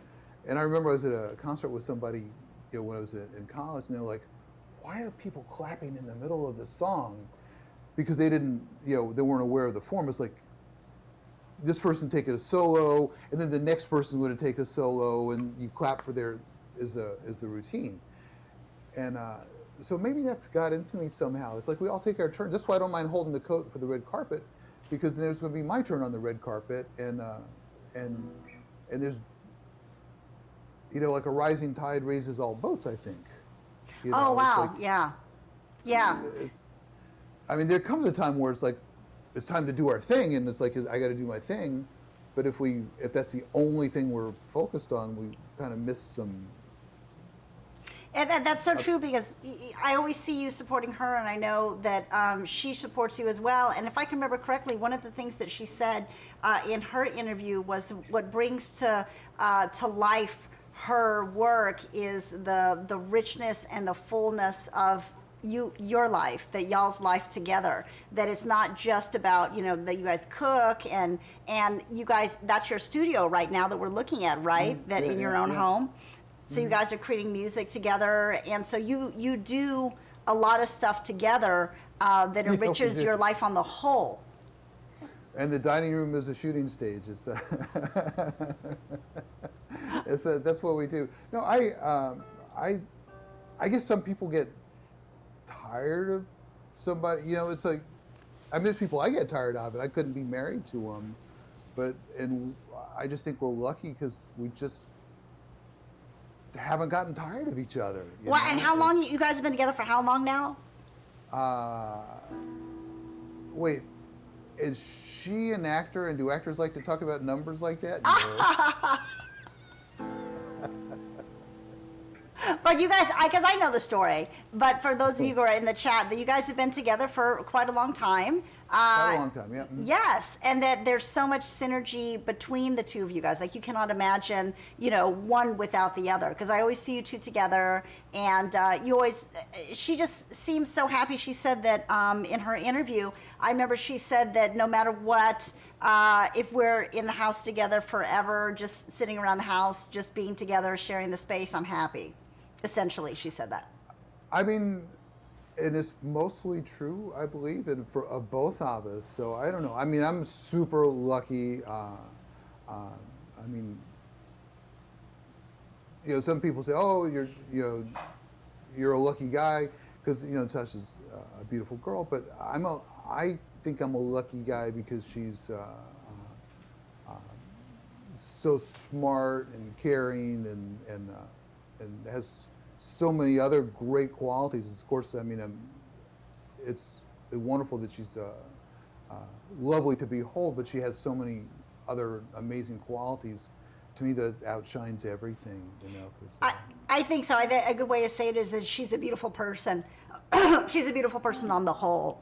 And I remember I was at a concert with somebody, when I was in college, and they were like, why are people clapping in the middle of the song? Because they didn't, they weren't aware of the form. It's like this person taking a solo, and then the next person would take a solo, and you clap for is the routine. And so maybe that's got into me somehow. It's like we all take our turns. That's why I don't mind holding the coat for the red carpet, because there's going to be my turn on the red carpet, and there's, like a rising tide raises all boats, I think. Oh, wow. Like, Yeah. Yeah. I mean, there comes a time where it's like, it's time to do our thing, and it's like, I got to do my thing. But if that's the only thing we're focused on, we kind of miss some. And that's so true, because I always see you supporting her, and I know that she supports you as well. And if I can remember correctly, one of the things that she said in her interview was what brings to life her work is the richness and the fullness of your life, that y'all's life together, that it's not just about, that you guys cook and you guys, that's your studio right now that we're looking at, right? That in your own home. So you guys are creating music together, and so you do a lot of stuff together that enriches your life on the whole. And the dining room is a shooting stage. It's that's what we do. No, I guess some people get tired of somebody. It's like, I mean, there's people I get tired of, and I couldn't be married to them. And I just think we're lucky because we just haven't gotten tired of each other. Well, and how long you guys have been together for? How long now? Wait, is she an actor, and do actors like to talk about numbers like that? No. But you guys, because I know the story, but for those of you who are in the chat, that you guys have been together for quite a long time. Quite a long time, yeah. Yes, and that there's so much synergy between the two of you guys. Like, you cannot imagine, one without the other. Because I always see you two together, and she just seems so happy. She said that in her interview, I remember she said that no matter what, if we're in the house together forever, just sitting around the house, just being together, sharing the space, I'm happy. Essentially, she said that. I mean, and it's mostly true, I believe, and for both of us. So I don't know. I mean, I'm super lucky. I mean, some people say, "Oh, you're a lucky guy," because Tasha's a beautiful girl. But I think I'm a lucky guy because she's so smart and caring and has so many other great qualities. Of course, I mean, it's wonderful that she's lovely to behold, but she has so many other amazing qualities. To me, that outshines everything. I think so. A good way to say it is that she's a beautiful person. She's a beautiful person on the whole.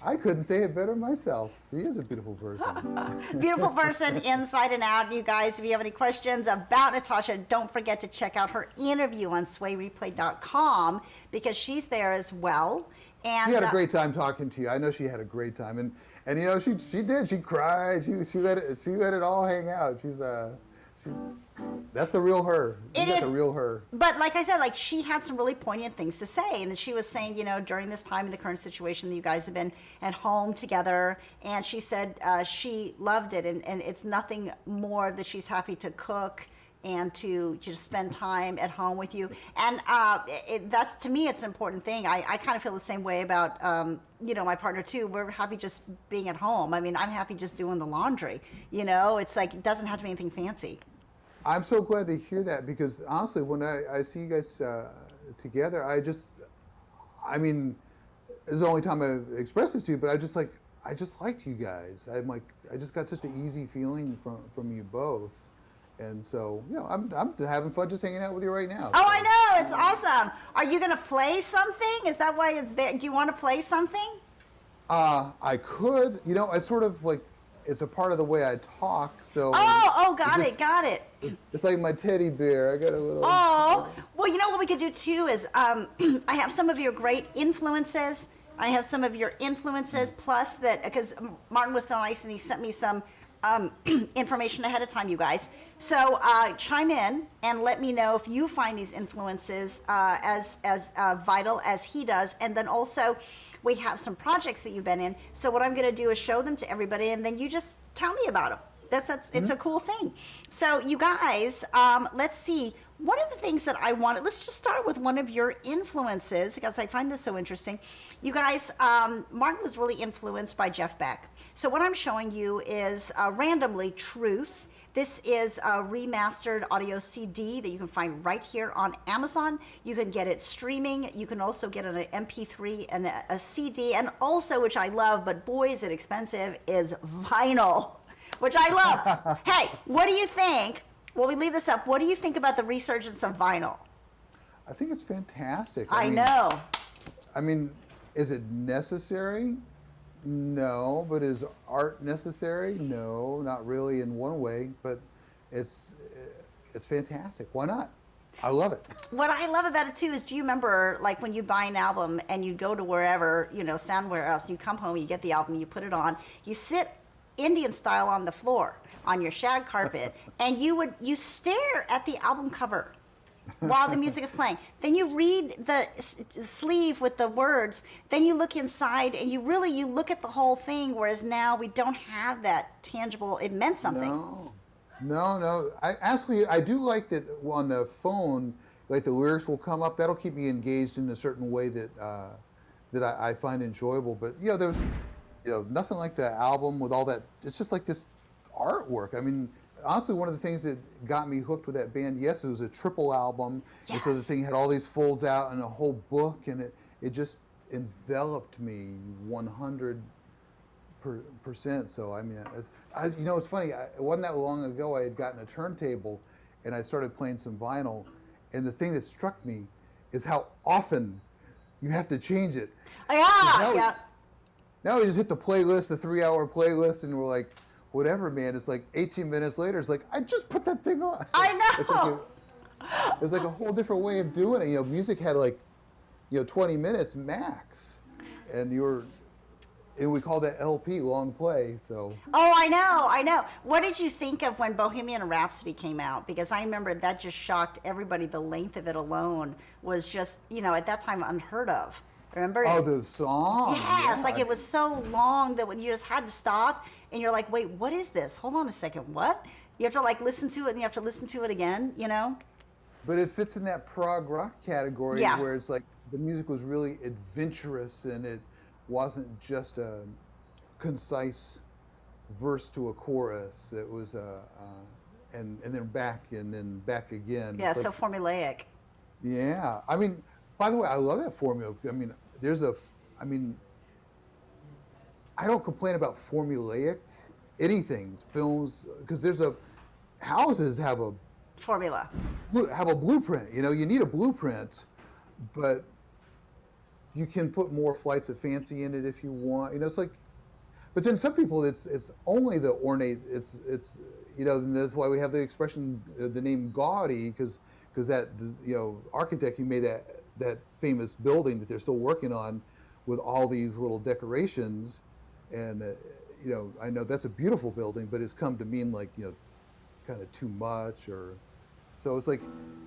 I couldn't say it better myself. She is a beautiful person. Beautiful person inside and out. You guys, if you have any questions about Natasha, don't forget to check out her interview on swayreplay.com, because she's there as well. And she had a great time talking to you. I know she had a great time, and she did. She cried. She let it all hang out. She's that's the real her. That's the real her. But like I said, she had some really poignant things to say, and she was saying, during this time in the current situation that you guys have been at home together, and she said she loved it, and it's nothing more that she's happy to cook and to just spend time at home with you. And that's, to me, it's an important thing. I kind of feel the same way about, my partner too. We're happy just being at home. I mean, I'm happy just doing the laundry. It's like, it doesn't have to be anything fancy. I'm so glad to hear that, because honestly, when I see you guys together, I mean, this is the only time I've expressed this to you, but I just liked you guys. I just got such an easy feeling from you both. And so, I'm having fun just hanging out with you right now. Oh, so. I know. It's awesome. Are you going to play something? Is that why it's there? Do you want to play something? I could. It's sort of like, it's a part of the way I talk. So. Got it. It's like my teddy bear. I got a little. Oh, well, what we could do too is I have some of your great influences. Plus that, because Martin was so nice and he sent me some information ahead of time, you guys. So chime in and let me know if you find these influences as vital as he does. And then also, we have some projects that you've been in. So what I'm going to do is show them to everybody, and then you just tell me about them. It's a cool thing. So you guys, let's see. One of the things that I wanted, let's just start with one of your influences because I find this so interesting. You guys, Martin was really influenced by Jeff Beck. So what I'm showing you is randomly Truth. This is a remastered audio CD that you can find right here on Amazon. You can get it streaming. You can also get an MP3 and a CD, and also, which I love, but boy is it expensive, is vinyl, which I love. Hey, what do you think? Well, we leave this up. What do you think about the resurgence of vinyl? I think it's fantastic. I know. I mean, is it necessary? No, but is art necessary? No, not really in one way, but it's fantastic. Why not? I love it. What I love about it too is, do you remember like when you buy an album and you go to wherever, somewhere else, and you come home, you get the album, you put it on, you sit Indian style on the floor on your shag carpet, and you stare at the album cover while the music is playing. Then you read the sleeve with the words. Then you look inside and you look at the whole thing, whereas now we don't have that tangible, it meant something. No. I do like that on the phone, like the lyrics will come up. That'll keep me engaged in a certain way that I find enjoyable. But, there's nothing like the album with all that. It's just like this artwork. I mean, honestly, one of the things that got me hooked with that band, yes, it was a triple album, and so the thing had all these folds out and a whole book, and it just enveloped me 100%. So I mean, it's funny. It wasn't that long ago I had gotten a turntable, and I started playing some vinyl, and the thing that struck me is how often you have to change it. Now we just hit the playlist, the 3-hour playlist, and we're like, whatever, man. It's like 18 minutes later, it's like, I just put that thing on. I know. It's like a whole different way of doing it. Music had 20 minutes max. And we call that LP, long play, so. Oh, I know. What did you think of when Bohemian Rhapsody came out? Because I remember that just shocked everybody. The length of it alone was just, at that time unheard of. Remember? Oh, the song. Yes, like it was so long that when you just had to stop and you're like, wait, what is this? Hold on a second, what? You have to listen to it and you have to listen to it again, But it fits in that prog rock category where it's like the music was really adventurous and it wasn't just a concise verse to a chorus. It was and then back again. Yeah, so formulaic. Yeah, I mean, by the way, I love that formula. I mean, I don't complain about formulaic anything, films, because houses have a formula, have a blueprint. You need a blueprint, but you can put more flights of fancy in it if you want. It's like, but then some people, it's only the ornate. It's and that's why we have the expression, the name gaudy, because that architect who made that famous building that they're still working on with all these little decorations, and I know that's a beautiful building, but it's come to mean kind of too much, or so it's like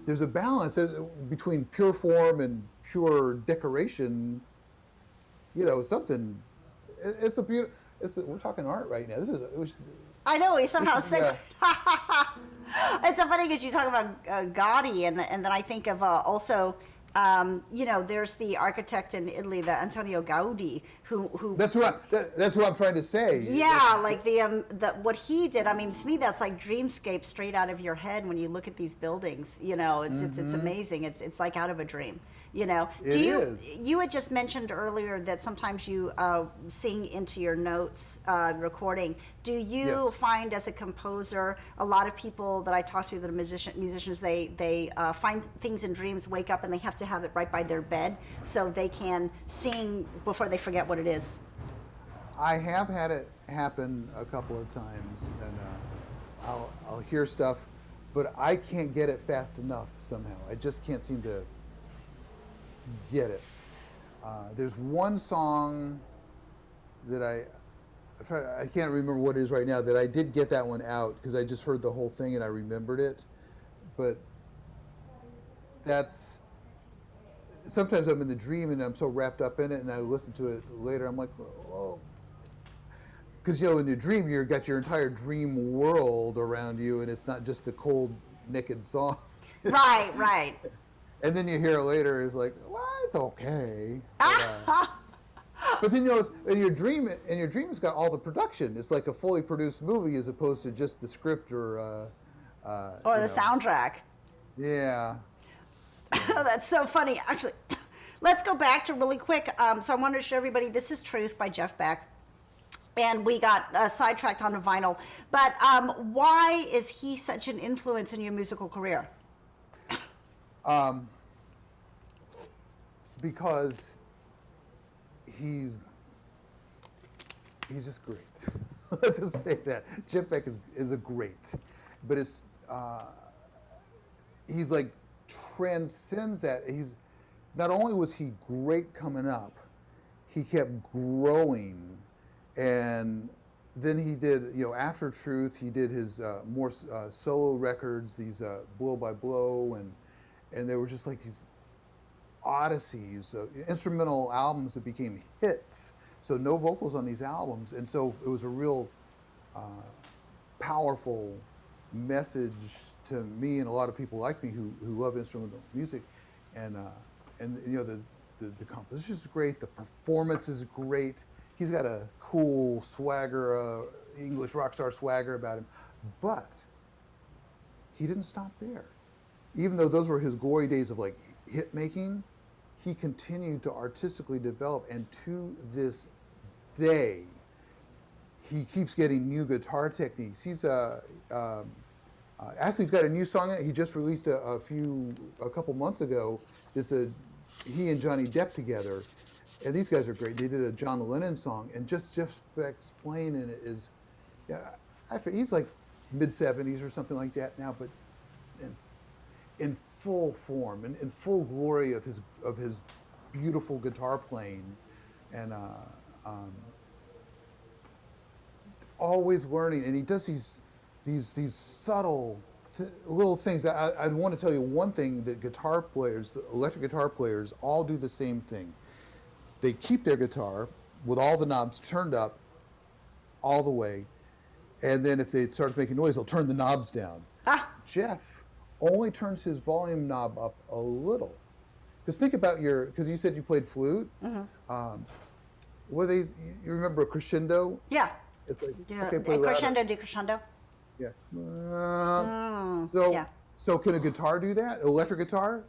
there's a balance between pure form and pure decoration. Something. We're talking art right now. I know, we somehow said. It's so funny because you talk about gaudy, and then I think of also. There's the architect in Italy, the Antonio Gaudi, who. That's what I'm trying to say. Yeah, like the what he did. I mean, to me, that's like dreamscape straight out of your head when you look at these buildings. It's amazing. It's like out of a dream. You had just mentioned earlier that sometimes you sing into your notes recording. Do you find, as a composer, a lot of people that I talk to that are musicians, they find things in dreams, wake up, and they have to have it right by their bed so they can sing before they forget what it is? I have had it happen a couple of times, and I'll hear stuff, but I can't get it fast enough somehow. I just can't seem to get it. There's one song that I can't remember what it is right now, that I did get that one out because I just heard the whole thing and I remembered it. But sometimes I'm in the dream and I'm so wrapped up in it, and I listen to it later, I'm like, oh. because in your dream you got your entire dream world around you, and it's not just the cold naked song. Right, right. And then you hear it later, it's like, well, it's okay. But then in your dream, it's got all the production. It's like a fully produced movie as opposed to just the script or the soundtrack. Yeah. That's so funny. Actually, let's go back to really quick. So I wanted to show everybody, this is Truth by Jeff Beck. And we got sidetracked on a vinyl. But why is he such an influence in your musical career? Because he's just great. Let's just say that. Jeff Beck is a great. But it's he's like transcends that. He's not only was he great coming up, he kept growing, and then he did after Truth he did his more solo records, these Blow by Blow, and they were just like these odysseys, instrumental albums that became hits. So no vocals on these albums, and so it was a real powerful message to me and a lot of people like me who love instrumental music, and the composition is great, the performance is great. He's got a cool swagger, English rock star swagger about him, but he didn't stop there. Even though those were his glory days of like hit making, he continued to artistically develop, and to this day, he keeps getting new guitar techniques. He's actually he's got a new song he just released a couple months ago. It's he and Johnny Depp together, and these guys are great. They did a John Lennon song, and just Jeff Beck's playing in it is, he's like mid-70s or something like that now, but in full form and in full glory of his beautiful guitar playing, and always learning. And he does these subtle little things. I want to tell you one thing that guitar players, electric guitar players, all do the same thing. They keep their guitar with all the knobs turned up all the way, and then if they start making noise, they'll turn the knobs down. Jeff only turns his volume knob up a little. Because think about because you said you played flute. Mm-hmm. You remember a crescendo? Yeah. It's like, yeah. Okay, play crescendo, louder. decrescendo. Yeah. Yeah. So can a guitar do that? Electric guitar?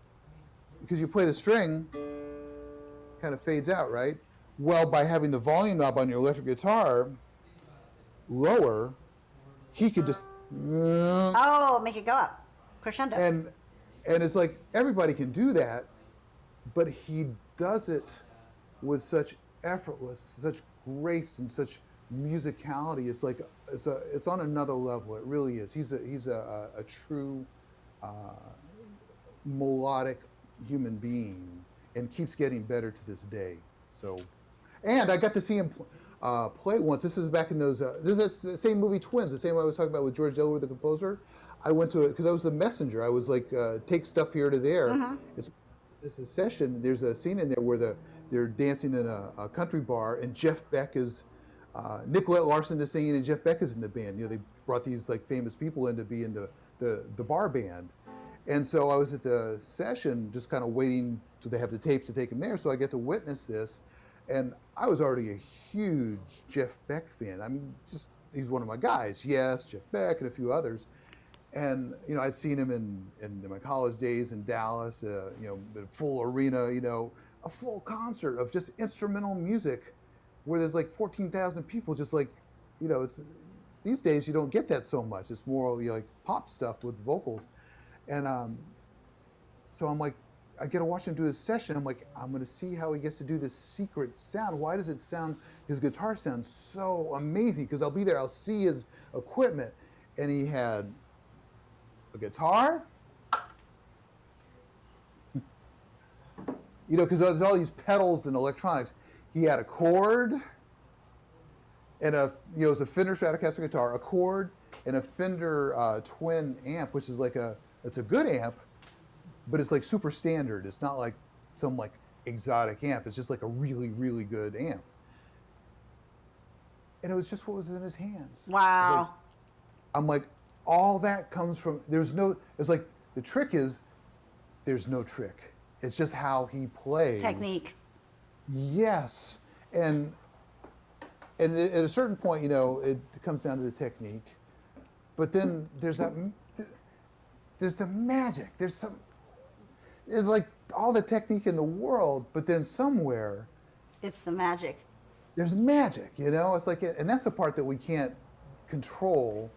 Because you play the string, kind of fades out, right? Well, by having the volume knob on your electric guitar lower, he could just make it go up. Crescendo. And it's like everybody can do that, but he does it with such such grace and such musicality. It's like it's on another level. It really is. He's a true melodic human being, and keeps getting better to this day. So, and I got to see him play once. This is back in those. This is the same movie Twins, the same one I was talking about with George Delaware, the composer. I went to it because I was the messenger. I was like, take stuff here to there. Uh-huh. It's a session. There's a scene in there where they're dancing in a country bar, and Jeff Beck is. Nicolette Larson is singing, and Jeff Beck is in the band. They brought these like famous people in to be in the bar band, and so I was at the session just kind of waiting till they have the tapes to take them there, so I get to witness this, and I was already a huge Jeff Beck fan. I mean, just he's one of my guys. Yes, Jeff Beck and a few others, and I'd seen him in my college days in Dallas. A full arena, a full concert of just instrumental music, where there's like 14,000 people, just like, it's these days you don't get that so much. It's more like pop stuff with vocals, and so I'm like, I get to watch him do his session. I'm like, I'm going to see how he gets to do this secret sound. Why does his guitar sound so amazing? Because I'll be there, I'll see his equipment, and he had a guitar, because there's all these pedals and electronics. He had a chord, and it was a Fender Stratocaster guitar, a chord, and a Fender twin amp, which is it's a good amp, but it's like super standard. It's not like some like exotic amp. It's just like a really, really good amp. and it was just what was in his hands. Wow. I'm like, all that comes from, it's like, the trick is, there's no trick. It's just how he plays. Technique. Yes. And at a certain point, it comes down to the technique. But then there's the magic. There's like all the technique in the world, but then somewhere It's the magic. there's magic, It's like, and that's the part that we can't control,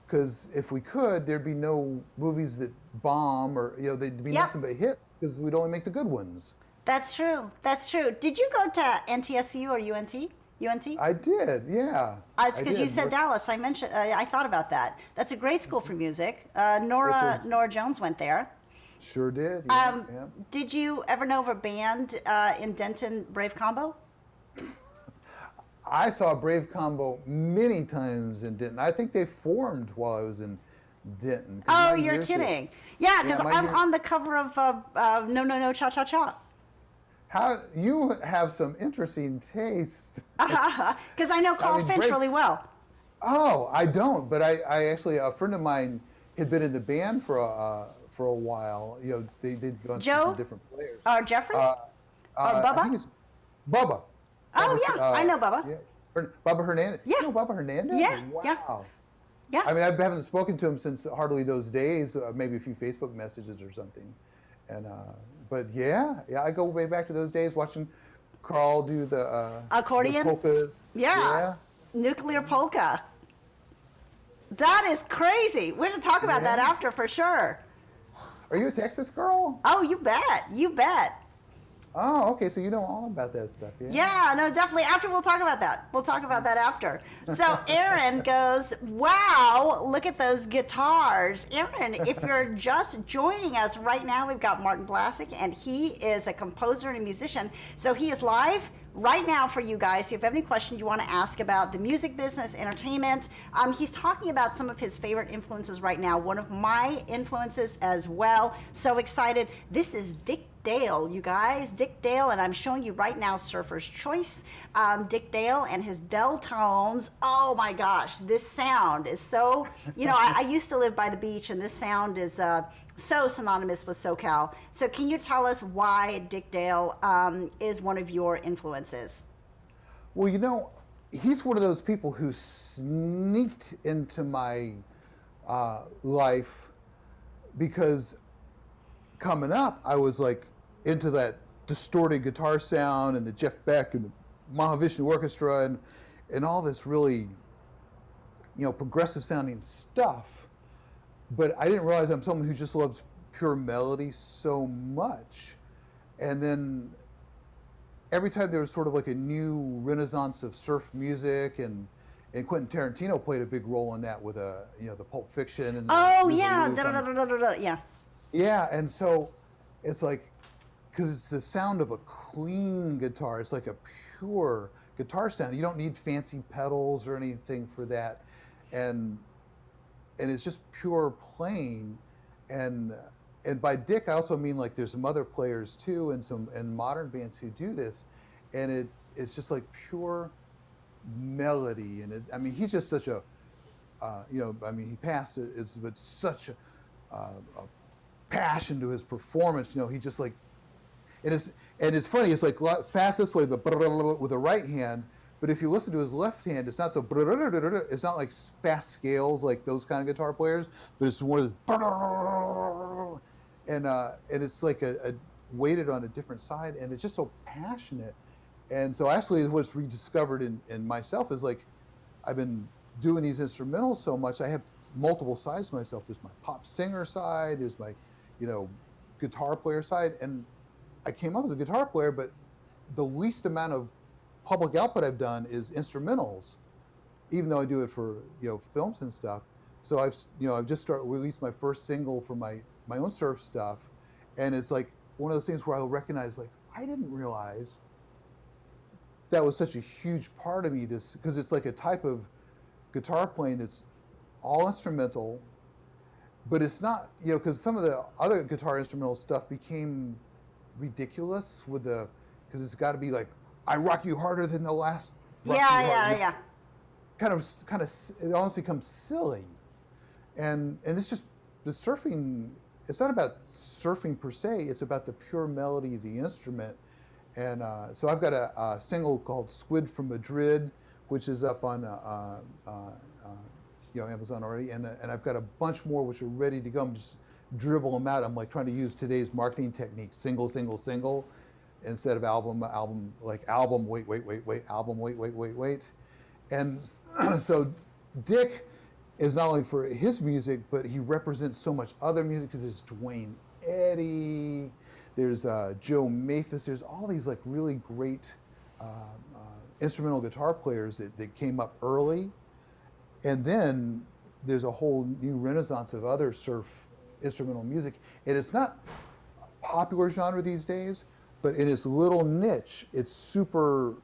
because if we could, there'd be no movies that bomb, or they'd be nothing but hits, because we'd only make the good ones. That's true. That's true. Did you go to NTSU or UNT? UNT? I did, yeah. It's because you said Dallas. I mentioned. I thought about that. That's a great school for music. Nora Jones went there. Sure did. Yeah, Did you ever know of a band in Denton, Brave Combo? I saw Brave Combo many times in Denton. I think they formed while I was in Denton. Oh, you're kidding. Yeah, because I'm on the cover of No, No, No, Cha, Cha, Cha. How you have some interesting tastes. Because I know Carl Finch really well. Oh, I don't, but I actually, a friend of mine had been in the band for a while. They did go Joe? some different players. Or Jeffrey? Or Bubba? I think it's Bubba. Oh, yeah, I know Bubba. Yeah. Bubba Hernandez. Yeah. You know Bubba Hernandez? Yeah, Wow. Yeah. I mean, I haven't spoken to him since hardly those days, maybe a few Facebook messages or something. And but yeah, I go way back to those days watching Carl do the accordion, the polkas. Yeah. Nuclear polka. That is crazy. We have to talk about that after for sure. Are you a Texas girl? Oh, you bet. You bet. Oh, okay. So you know all about that stuff, yeah? Yeah, no, definitely. After, we'll talk about that. We'll talk about that after. So Aaron goes, wow, look at those guitars. Aaron, if you're just joining us right now, we've got Martin Blasek, and he is a composer and a musician. So he is live right now for you guys. So if you have any questions you want to ask about the music business, entertainment, he's talking about some of his favorite influences right now. One of my influences as well. So excited. This is Dick Dale, you guys. Dick Dale, and I'm showing you right now Surfer's Choice. Dick Dale and his Del tones. Oh my gosh, this sound is so, I used to live by the beach, and this sound is so synonymous with SoCal. So can you tell us why Dick Dale is one of your influences? Well, he's one of those people who sneaked into my life, because coming up, I was like into that distorted guitar sound and the Jeff Beck and the Mahavishnu Orchestra and all this really, progressive sounding stuff. But I didn't realize I'm someone who just loves pure melody so much. And then every time there was sort of like a new renaissance of surf music, and Quentin Tarantino played a big role in that with the Pulp Fiction and yeah, and so it's like, because it's the sound of a clean guitar. It's like a pure guitar sound. You don't need fancy pedals or anything for that, and it's just pure playing. And by Dick, I also mean like there's some other players too, and modern bands who do this, and it's just like pure melody. And he's just such a he passed it. But such a passion to his performance. He just like, and it's funny. It's like fast this way, but with the right hand. But if you listen to his left hand, it's not so. It's not like fast scales like those kind of guitar players. But it's one of those, and it's like a weighted on a different side, and it's just so passionate. And so actually, what's rediscovered in myself is like, I've been doing these instrumentals so much. I have multiple sides to myself. There's my pop singer side. There's my guitar player side, and I came up as a guitar player, but the least amount of public output I've done is instrumentals, even though I do it for films and stuff. So I've just released my first single for my own surf stuff, and it's like one of those things where I'll recognize, like, I didn't realize that was such a huge part of me, because it's like a type of guitar playing that's all instrumental, but it's not, because some of the other guitar instrumental stuff became ridiculous because it's got to be like, I rock you harder than the last. Yeah. it almost becomes silly, and it's just the surfing. It's not about surfing per se. It's about the pure melody of the instrument. And so I've got a single called "Squid from Madrid," which is up on Amazon already, and I've got a bunch more which are ready to go. I'm just dribble them out. I'm like trying to use today's marketing technique: single, single, single, instead of album, album, like album, wait, wait, wait, wait, album, wait, wait, wait, wait. And so Dick is not only for his music, but he represents so much other music, because there's Dwayne Eddy, there's Joe Mathis, there's all these like really great instrumental guitar players that came up early. And then there's a whole new renaissance of other surf instrumental music. And it's not a popular genre these days, but in its little niche, it's super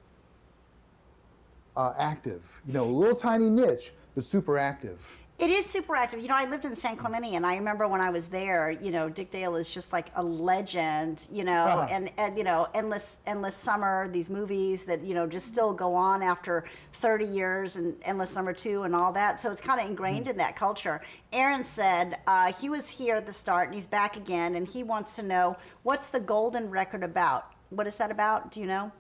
active. You know, a little tiny niche, but super active. It is super active. You know, I lived in San Clemente, and I remember when I was there, you know, Dick Dale is just like a legend, you know, and you know, Endless Summer, these movies that, you know, just still go on after 30 years, and Endless Summer 2 and all that. So it's kind of ingrained in that culture. Aaron said he was here at the start, and he's back again, and he wants to know, what's the Golden Record about? What is that about? Do you know?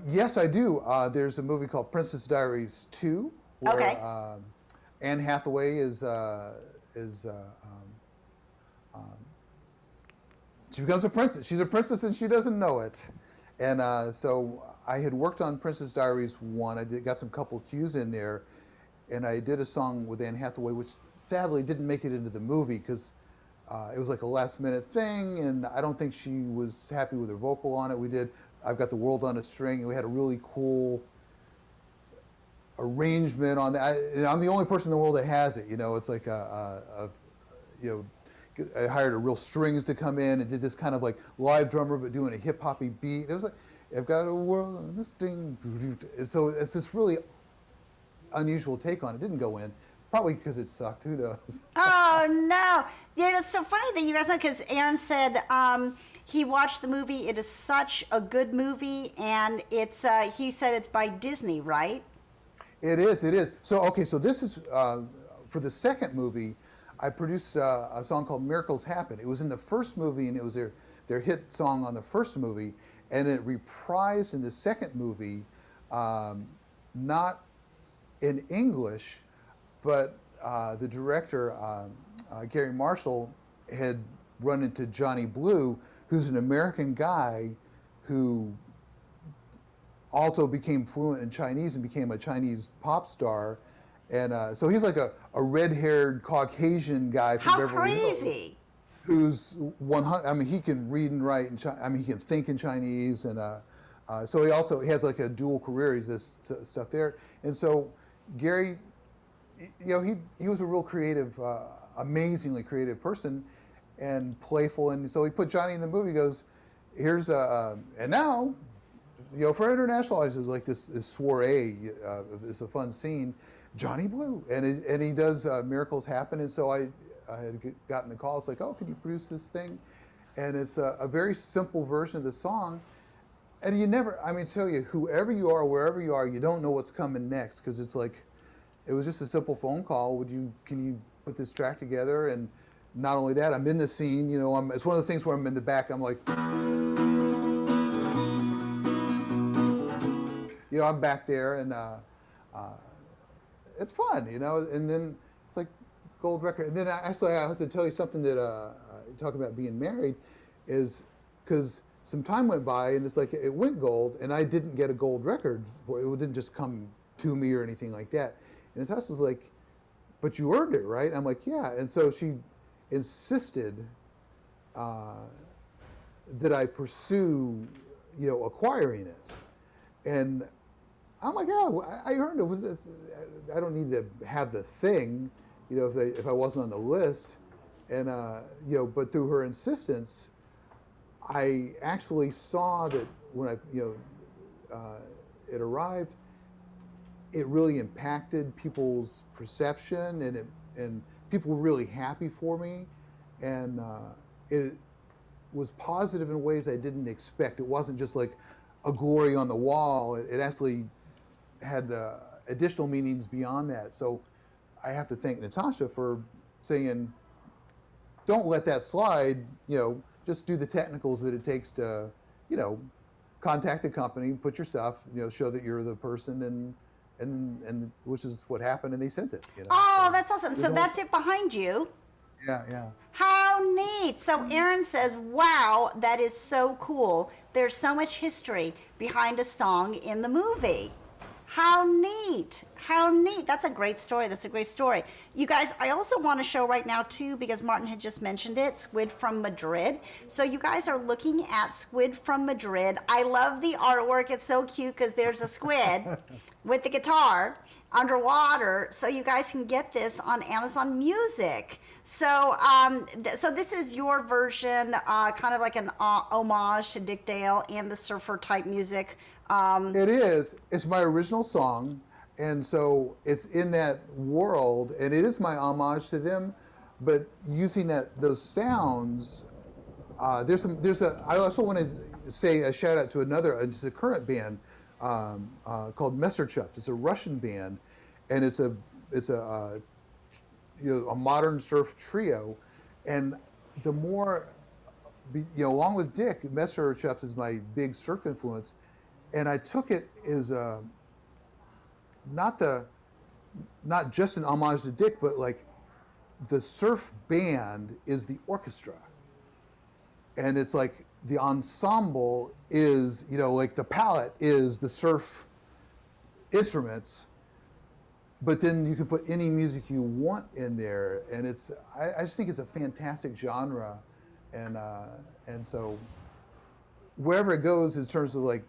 Yes, I do. There's a movie called Princess Diaries 2, where Anne Hathaway she becomes a princess. She's a princess and she doesn't know it. And so I had worked on Princess Diaries 1. I got some couple cues in there, and I did a song with Anne Hathaway, which sadly didn't make it into the movie because it was like a last-minute thing, and I don't think she was happy with her vocal on it. I've Got the World on a String, and we had a really cool arrangement on that. I'm the only person in the world that has it. You know, it's like I hired a real strings to come in and did this kind of like live drummer, but doing a hip hoppy beat. It was like, I've got a world on a string. And so it's this really unusual take on it. It didn't go in, probably because it sucked. Who knows? Oh no! Yeah, that's so funny that you guys know, because Aaron said he watched the movie. It is such a good movie, and it's he said it's by Disney, right? It is. It is. So okay. So this is for the second movie. I produced a song called "Miracles Happen." It was in the first movie, and it was their hit song on the first movie, and it reprised in the second movie, not in English, but the director Gary Marshall had run into Johnny Blue, who's an American guy who also became fluent in Chinese and became a Chinese pop star. And so he's like a red-haired Caucasian guy from Beverly Hills. How crazy! Who's 100, I mean, he can read and write, he can think in Chinese, and so he has like a dual career. He does stuff there. And so Gary, you know, he was a real creative, amazingly creative person, and playful. And so he put Johnny in the movie. He goes, here's and now, you know, for international audiences, like this soiree, it's a fun scene. Johnny Blue, and he does Miracles Happen. And so I had gotten the call. It's like, oh, can you produce this thing? And it's a very simple version of the song. And you never, I mean, tell you, whoever you are, wherever you are, you don't know what's coming next, because it's like, it was just a simple phone call. Can you put this track together? And not only that, I'm in the scene. You know, it's one of those things where I'm in the back. I'm like, you know, I'm back there, and it's fun, you know. And then it's like gold record. And then actually, I have to tell you something that talking about being married is because some time went by, and it's like it went gold, and I didn't get a gold record. It didn't just come to me or anything like that. And Natasha was like, "But you earned it, right?" I'm like, "Yeah." And so she insisted that I pursue, you know, acquiring it. And I'm like, "Yeah, I earned it. I don't need to have the thing, you know, if I wasn't on the list." And you know, but through her insistence, I actually saw that when it arrived, it really impacted people's perception, and people were really happy for me, and it was positive in ways I didn't expect. It wasn't just like a glory on the wall. It actually had additional meanings beyond that. So I have to thank Natasha for saying, don't let that slide, just do the technicals that it takes to, contact the company, put your stuff, show that you're the person, and which is what happened, and they sent it. Oh, So that's awesome. So that's it behind you. yeah. How neat. So Aaron says, wow, that is so cool. There's so much history behind a song in the movie. How neat. How neat. That's a great story. That's a great story. You guys, I also want to show right now, too, because Martin had just mentioned it, Squid from Madrid. So you guys are looking at Squid from Madrid. I love the artwork. It's so cute because there's a squid with the guitar underwater. So you guys can get this on Amazon Music. So so this is your version, kind of like an homage to Dick Dale and the surfer type music. It is. It's my original song, and so it's in that world, and it is my homage to them. But using those sounds, I also want to say a shout out to it's a current band called Messerschmitt. It's a Russian band, and it's a modern surf trio, and the more, along with Dick, Messerschmitt is my big surf influence. And I took it as not just an homage to Dick, but like the surf band is the orchestra, and it's like the ensemble is like the palette is the surf instruments, but then you can put any music you want in there, and I just think it's a fantastic genre, and so wherever it goes in terms of like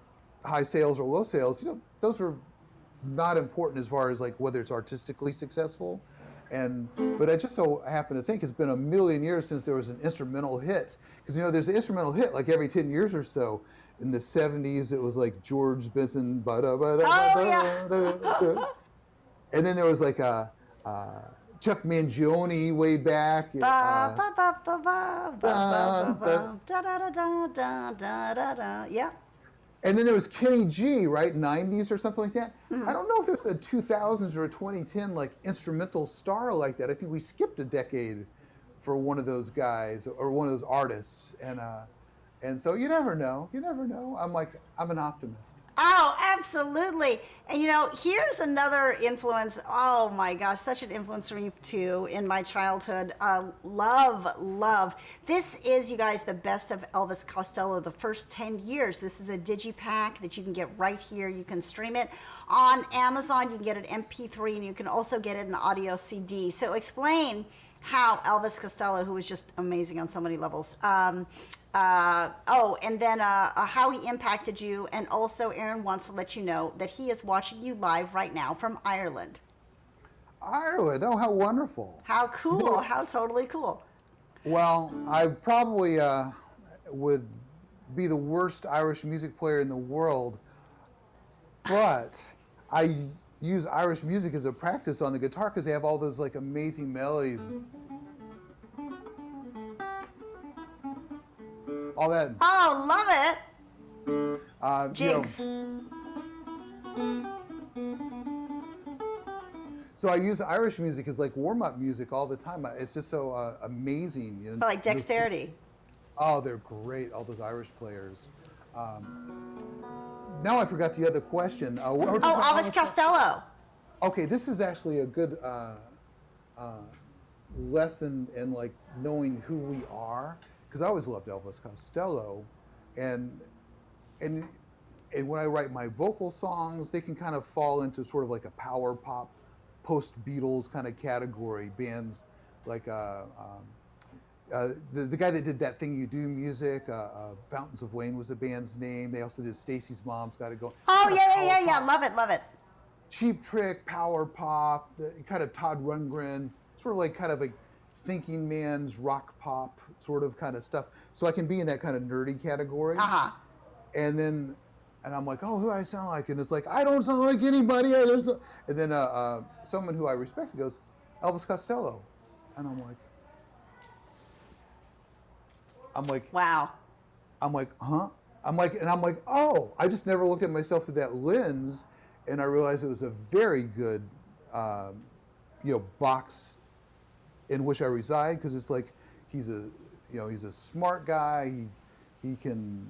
high sales or low sales, those are not important as far as like whether it's artistically successful. But I just so happen to think it's been a million years since there was an instrumental hit, because there's an instrumental hit like every 10 years or so. In the 70s it was like George Benson, and then there was like Chuck Mangione way back. Yeah. And then there was Kenny G, right, 90s or something like that. I don't know if there's a 2000s or a 2010 like instrumental star like that. I think we skipped a decade for one of those guys or one of those artists, and so you never know. You never know. I'm an optimist. Oh, absolutely. And here's another influence. Oh my gosh, such an influence for me too in my childhood. Love. This is, you guys, the best of Elvis Costello, the first 10 years. This is a digipack that you can get right here. You can stream it on Amazon. You can get it MP3, and you can also get it in audio CD. So explain how Elvis Costello, who was just amazing on so many levels, and then how he impacted you. And also, Aaron wants to let you know that he is watching you live right now from Ireland. Ireland, oh, how wonderful. How cool, how totally cool. Well, I probably would be the worst Irish music player in the world, but I use Irish music as a practice on the guitar because they have all those like amazing melodies. All that. Oh, love it. Jigs. So I use Irish music as like warm-up music all the time. It's just so amazing. For like dexterity. Oh, they're great, all those Irish players. Now I forgot the other question. Elvis Costello. Okay, this is actually a good lesson in like knowing who we are, because I always loved Elvis Costello, and when I write my vocal songs, they can kind of fall into sort of like a power pop, post-Beatles kind of category. Bands like the guy that did That Thing You Do music, Fountains of Wayne was the band's name. They also did Stacy's Mom's Got to Go. Oh, yeah. Love it. Cheap Trick, power pop, kind of Todd Rundgren, sort of like thinking man's rock pop sort of kind of stuff. So I can be in that kind of nerdy category. Uh-huh. And I'm like, oh, who do I sound like? And it's like, I don't sound like anybody. And then someone who I respect goes, Elvis Costello. And I'm like, wow. I'm like, huh? I'm like, oh, I just never looked at myself through that lens. and I realized it was a very good, box in which I reside, because it's like he's a smart guy. He can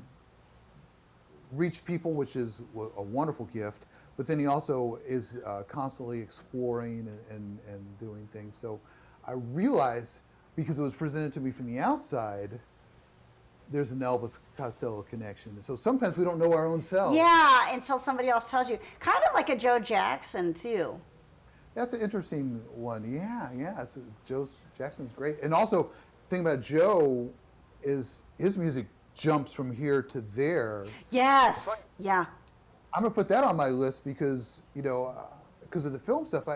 reach people, which is a wonderful gift. But then he also is constantly exploring and doing things. So I realized, because it was presented to me from the outside, there's an Elvis Costello connection. So sometimes we don't know our own selves. Yeah, until somebody else tells you. Kind of like a Joe Jackson, too. That's an interesting one. Yeah. So Jackson's great. And also, the thing about Joe is his music jumps from here to there. Yes. Yeah. I'm gonna put that on my list because because of the film stuff.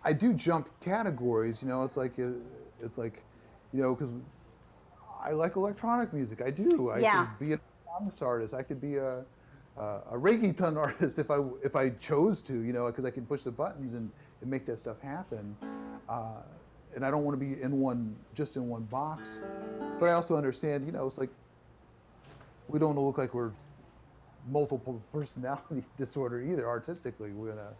I do jump categories. It's like because I like electronic music. I do. I could be an electronics artist. I could be a reggaeton artist if I chose to. Because I can push the buttons and make that stuff happen. And I don't want to be in one box. But I also understand. It's like we don't look like we're multiple personality disorder either. Artistically, we're gonna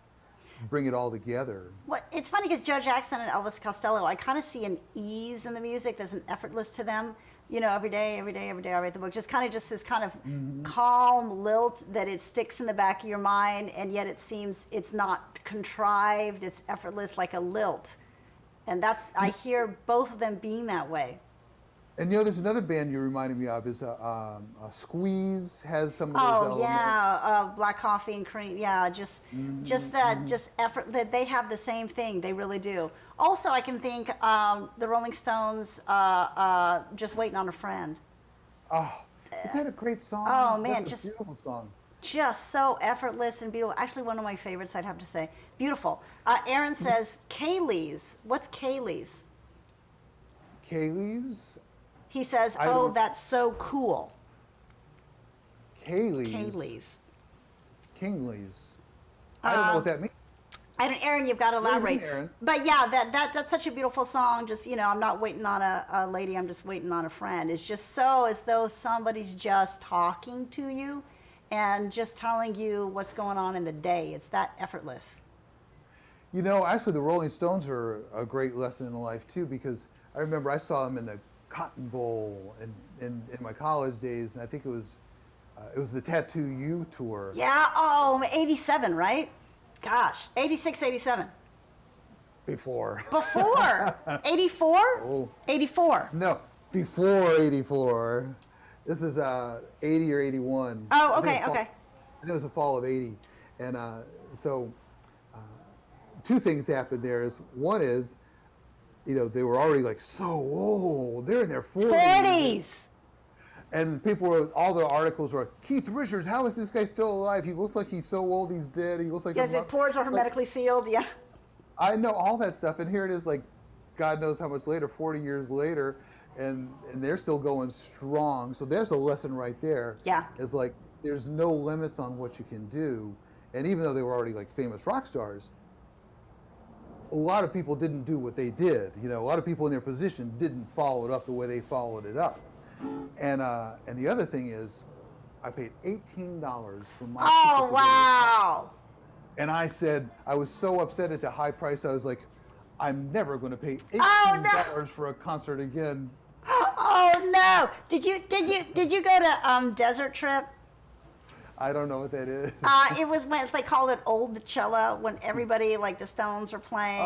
bring it all together. Well, it's funny because Joe Jackson and Elvis Costello, I kind of see an ease in the music. There's an effortless to them. Every day I write the book. Just this kind of calm lilt that it sticks in the back of your mind, and yet it seems it's not contrived. It's effortless, like a lilt, and I hear both of them being that way. And there's another band you reminded me of is Squeeze has some of those elements. Oh yeah, Black Coffee and Cream. Yeah, just effort. That they have the same thing. They really do. Also, I can think the Rolling Stones, Just Waiting on a Friend. Oh, isn't that a great song? Oh man, That's a beautiful song. Just so effortless and beautiful. Actually, one of my favorites, I'd have to say. Beautiful. Aaron says Kaylee's. What's Kaylee's? Kaylee's. He says, that's so cool. Kaylee's. Kingley's. I don't know what that means. Aaron, you've got to elaborate. Aaron? But yeah, that's such a beautiful song. Just, I'm not waiting on a lady, I'm just waiting on a friend. It's just so as though somebody's just talking to you and just telling you what's going on in the day. It's that effortless. Actually, the Rolling Stones are a great lesson in life, too, because I remember I saw them in the Cotton Bowl in my college days, and I think it was the Tattoo You tour. Yeah, 87, right? Gosh, 86, 87. Before. 84? Oh. 84. No, before 84. This is 80 or 81. Oh, okay. I think it was the fall of 80. And so two things happened there. One is, they were already like so old. They're in their 40s. And all the articles were, Keith Richards, how is this guy still alive? He looks like he's so old he's dead. He looks like the pores are hermetically sealed, yeah. I know all that stuff. And here it is, like, God knows how much later, 40 years later, and they're still going strong. So there's a lesson right there. Yeah. It's like, there's no limits on what you can do. And even though they were already, like, famous rock stars, a lot of people didn't do what they did. A lot of people in their position didn't follow it up the way they followed it up. And the other thing is, I paid $18 for my ticket. Oh, wow. And I said, I was so upset at the high price. I was like, I'm never going to pay $18 for a concert again. Oh no! Did you go to Desert Trip? I don't know what that is. It was when they called it Old Coachella, when everybody like the Stones were playing.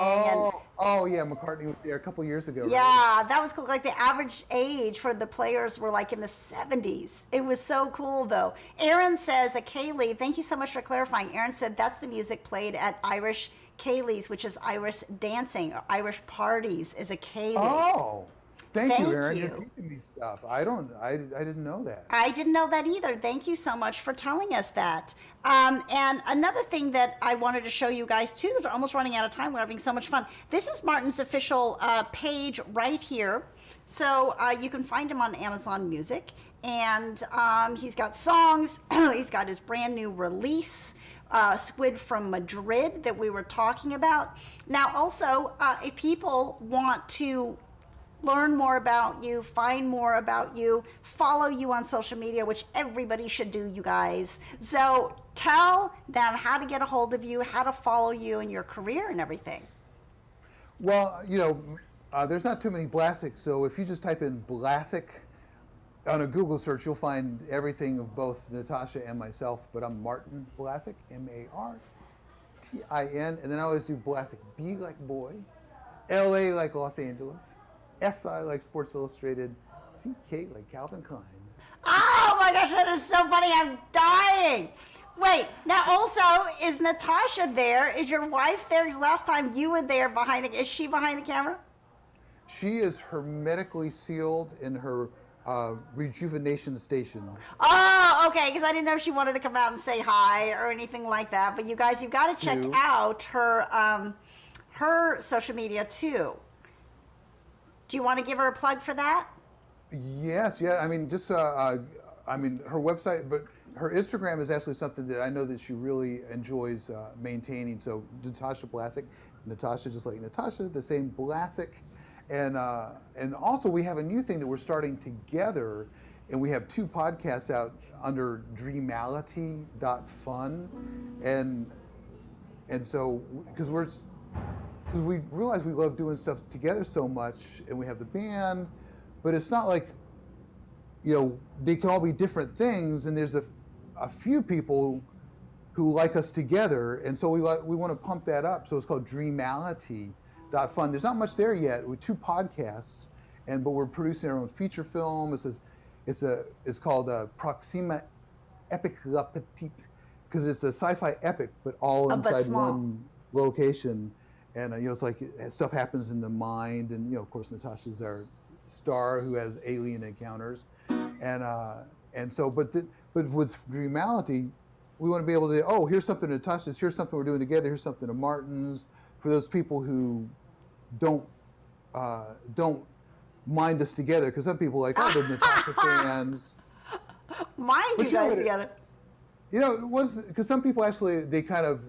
Oh yeah, McCartney was there a couple years ago. Yeah, right? that was cool. Like the average age for the players were like in the 70s. It was so cool though. Aaron says, Kaylee, thank you so much for clarifying. Aaron said that's the music played at Irish Kaylee's, which is Irish dancing or Irish parties, is a Kaylee. Oh. Thank you, Aaron. You. You're teaching me stuff. I didn't know that. I didn't know that either. Thank you so much for telling us that. And another thing that I wanted to show you guys too, because we're almost running out of time. We're having so much fun. This is Martin's official page right here. So you can find him on Amazon Music. And he's got songs. He's got his brand new release, Squid from Madrid, that we were talking about. Now also, if people want to learn more about you, find more about you, follow you on social media, which everybody should do, you guys. So tell them how to get a hold of you, how to follow you in your career and everything. Well, there's not too many Blasiks, so if you just type in Blasik on a Google search, you'll find everything of both Natasha and myself, but I'm Martin Blasik, Martin, and then I always do Blasik, B like boy, LA like Los Angeles, SI like Sports Illustrated, CK like Calvin Klein. Oh my gosh, that is so funny, I'm dying. Wait, now also, is Natasha there? Is your wife there? Because last time you were there is she behind the camera? She is hermetically sealed in her rejuvenation station. Oh, okay, because I didn't know if she wanted to come out and say hi or anything like that. But you guys, you've got to check out her social media too. Do you want to give her a plug for that? Yes, yeah. I mean, her website, but her Instagram is actually something that I know that she really enjoys maintaining. So Natasha Blasik, Natasha just like Natasha, the same Blasik. And also we have a new thing that we're starting together, and we have 2 podcasts out under dreamality.fun, and so because we realize we love doing stuff together so much, and we have the band, but it's not like they can all be different things, and there's a few people who like us together, and so we want to pump that up. So it's called Dreamality.fun. There's not much there yet with 2 podcasts, but we're producing our own feature film. It's called Proxima Epic La Petite, because it's a sci-fi epic, but all inside one location. And it's like stuff happens in the mind, and of course Natasha's our star who has alien encounters, and so but with Dreamality, we want to be able to here's something to Natasha's, here's something we're doing together, here's something to Martin's, for those people who don't mind us together, because some people are like, the Natasha fans mind you guys together. Because some people actually, they kind of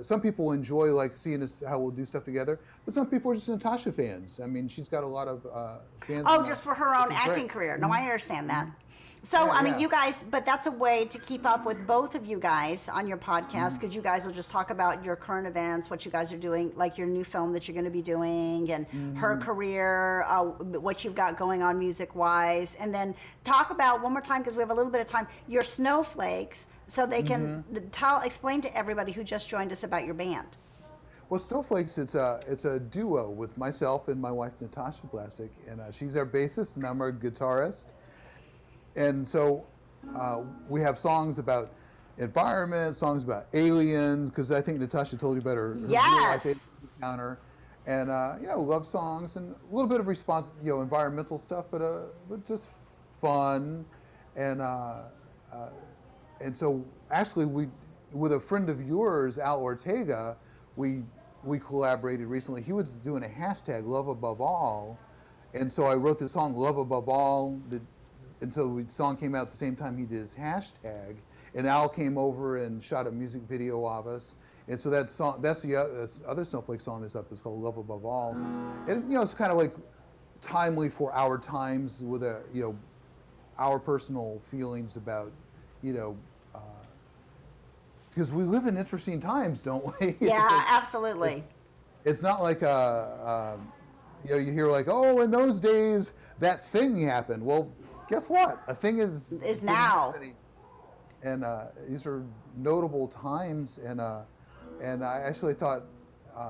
some people enjoy like seeing us how we'll do stuff together, but some people are just Natasha fans. I mean, she's got a lot of fans. Oh, just for her own acting career. No, I understand that. So, you guys, but that's a way to keep up with both of you guys on your podcast, because you guys will just talk about your current events, what you guys are doing, like your new film that you're going to be doing, and her career, what you've got going on music-wise, and then talk about, one more time, because we have a little bit of time, your Snowflakes, so they can explain to everybody who just joined us about your band. Well, Snowflakes, it's a duo with myself and my wife, Natasha Blasik, and she's our bassist, and I'm our guitarist. And so we have songs about environment, songs about aliens, because I think Natasha told you about her real-life encounter, and love songs, and a little bit of environmental stuff, but just fun, and so actually with a friend of yours, Al Ortega, we collaborated recently. He was doing a hashtag Love Above All, and so I wrote this song Love Above All. And so the song came out at the same time he did his hashtag, and Al came over and shot a music video of us. And so that song, that's the other Snowflake song that's up. It's called Love Above All. And it's kind of like timely for our times, with our personal feelings about because we live in interesting times, don't we? Yeah, absolutely. It's not like you hear like, in those days that thing happened. Well, guess what? A thing is now. Happening. And these are notable times, and I actually thought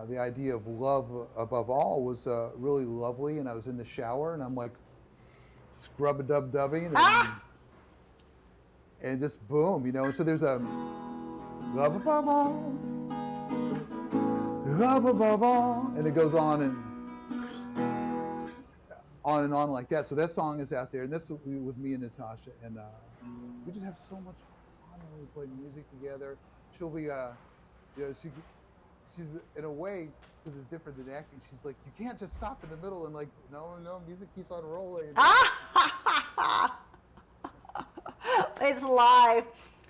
the idea of love above all was really lovely. And I was in the shower, and I'm like scrub-a-dub-dubbing, and just boom, And so there's a love above all, and it goes on and on like that. So that song is out there, and that's with me and Natasha, and we just have so much fun when we play music together. She'll be, she's in a way, because it's different than acting. She's like, you can't just stop in the middle and like, no, music keeps on rolling. It's live.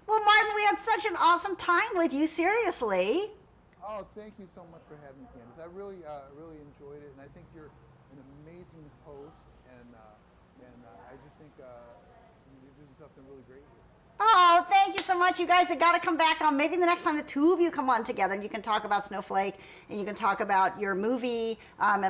Well, Martin, we had such an awesome time with you. Seriously. Oh, thank you so much for having me, Candace. I really enjoyed it, and I think you're an amazing host, and I just think you're doing something really great here. Oh, thank you so much. You guys have got to come back on. Maybe the next time the two of you come on together, you can talk about Snowflake and you can talk about your movie and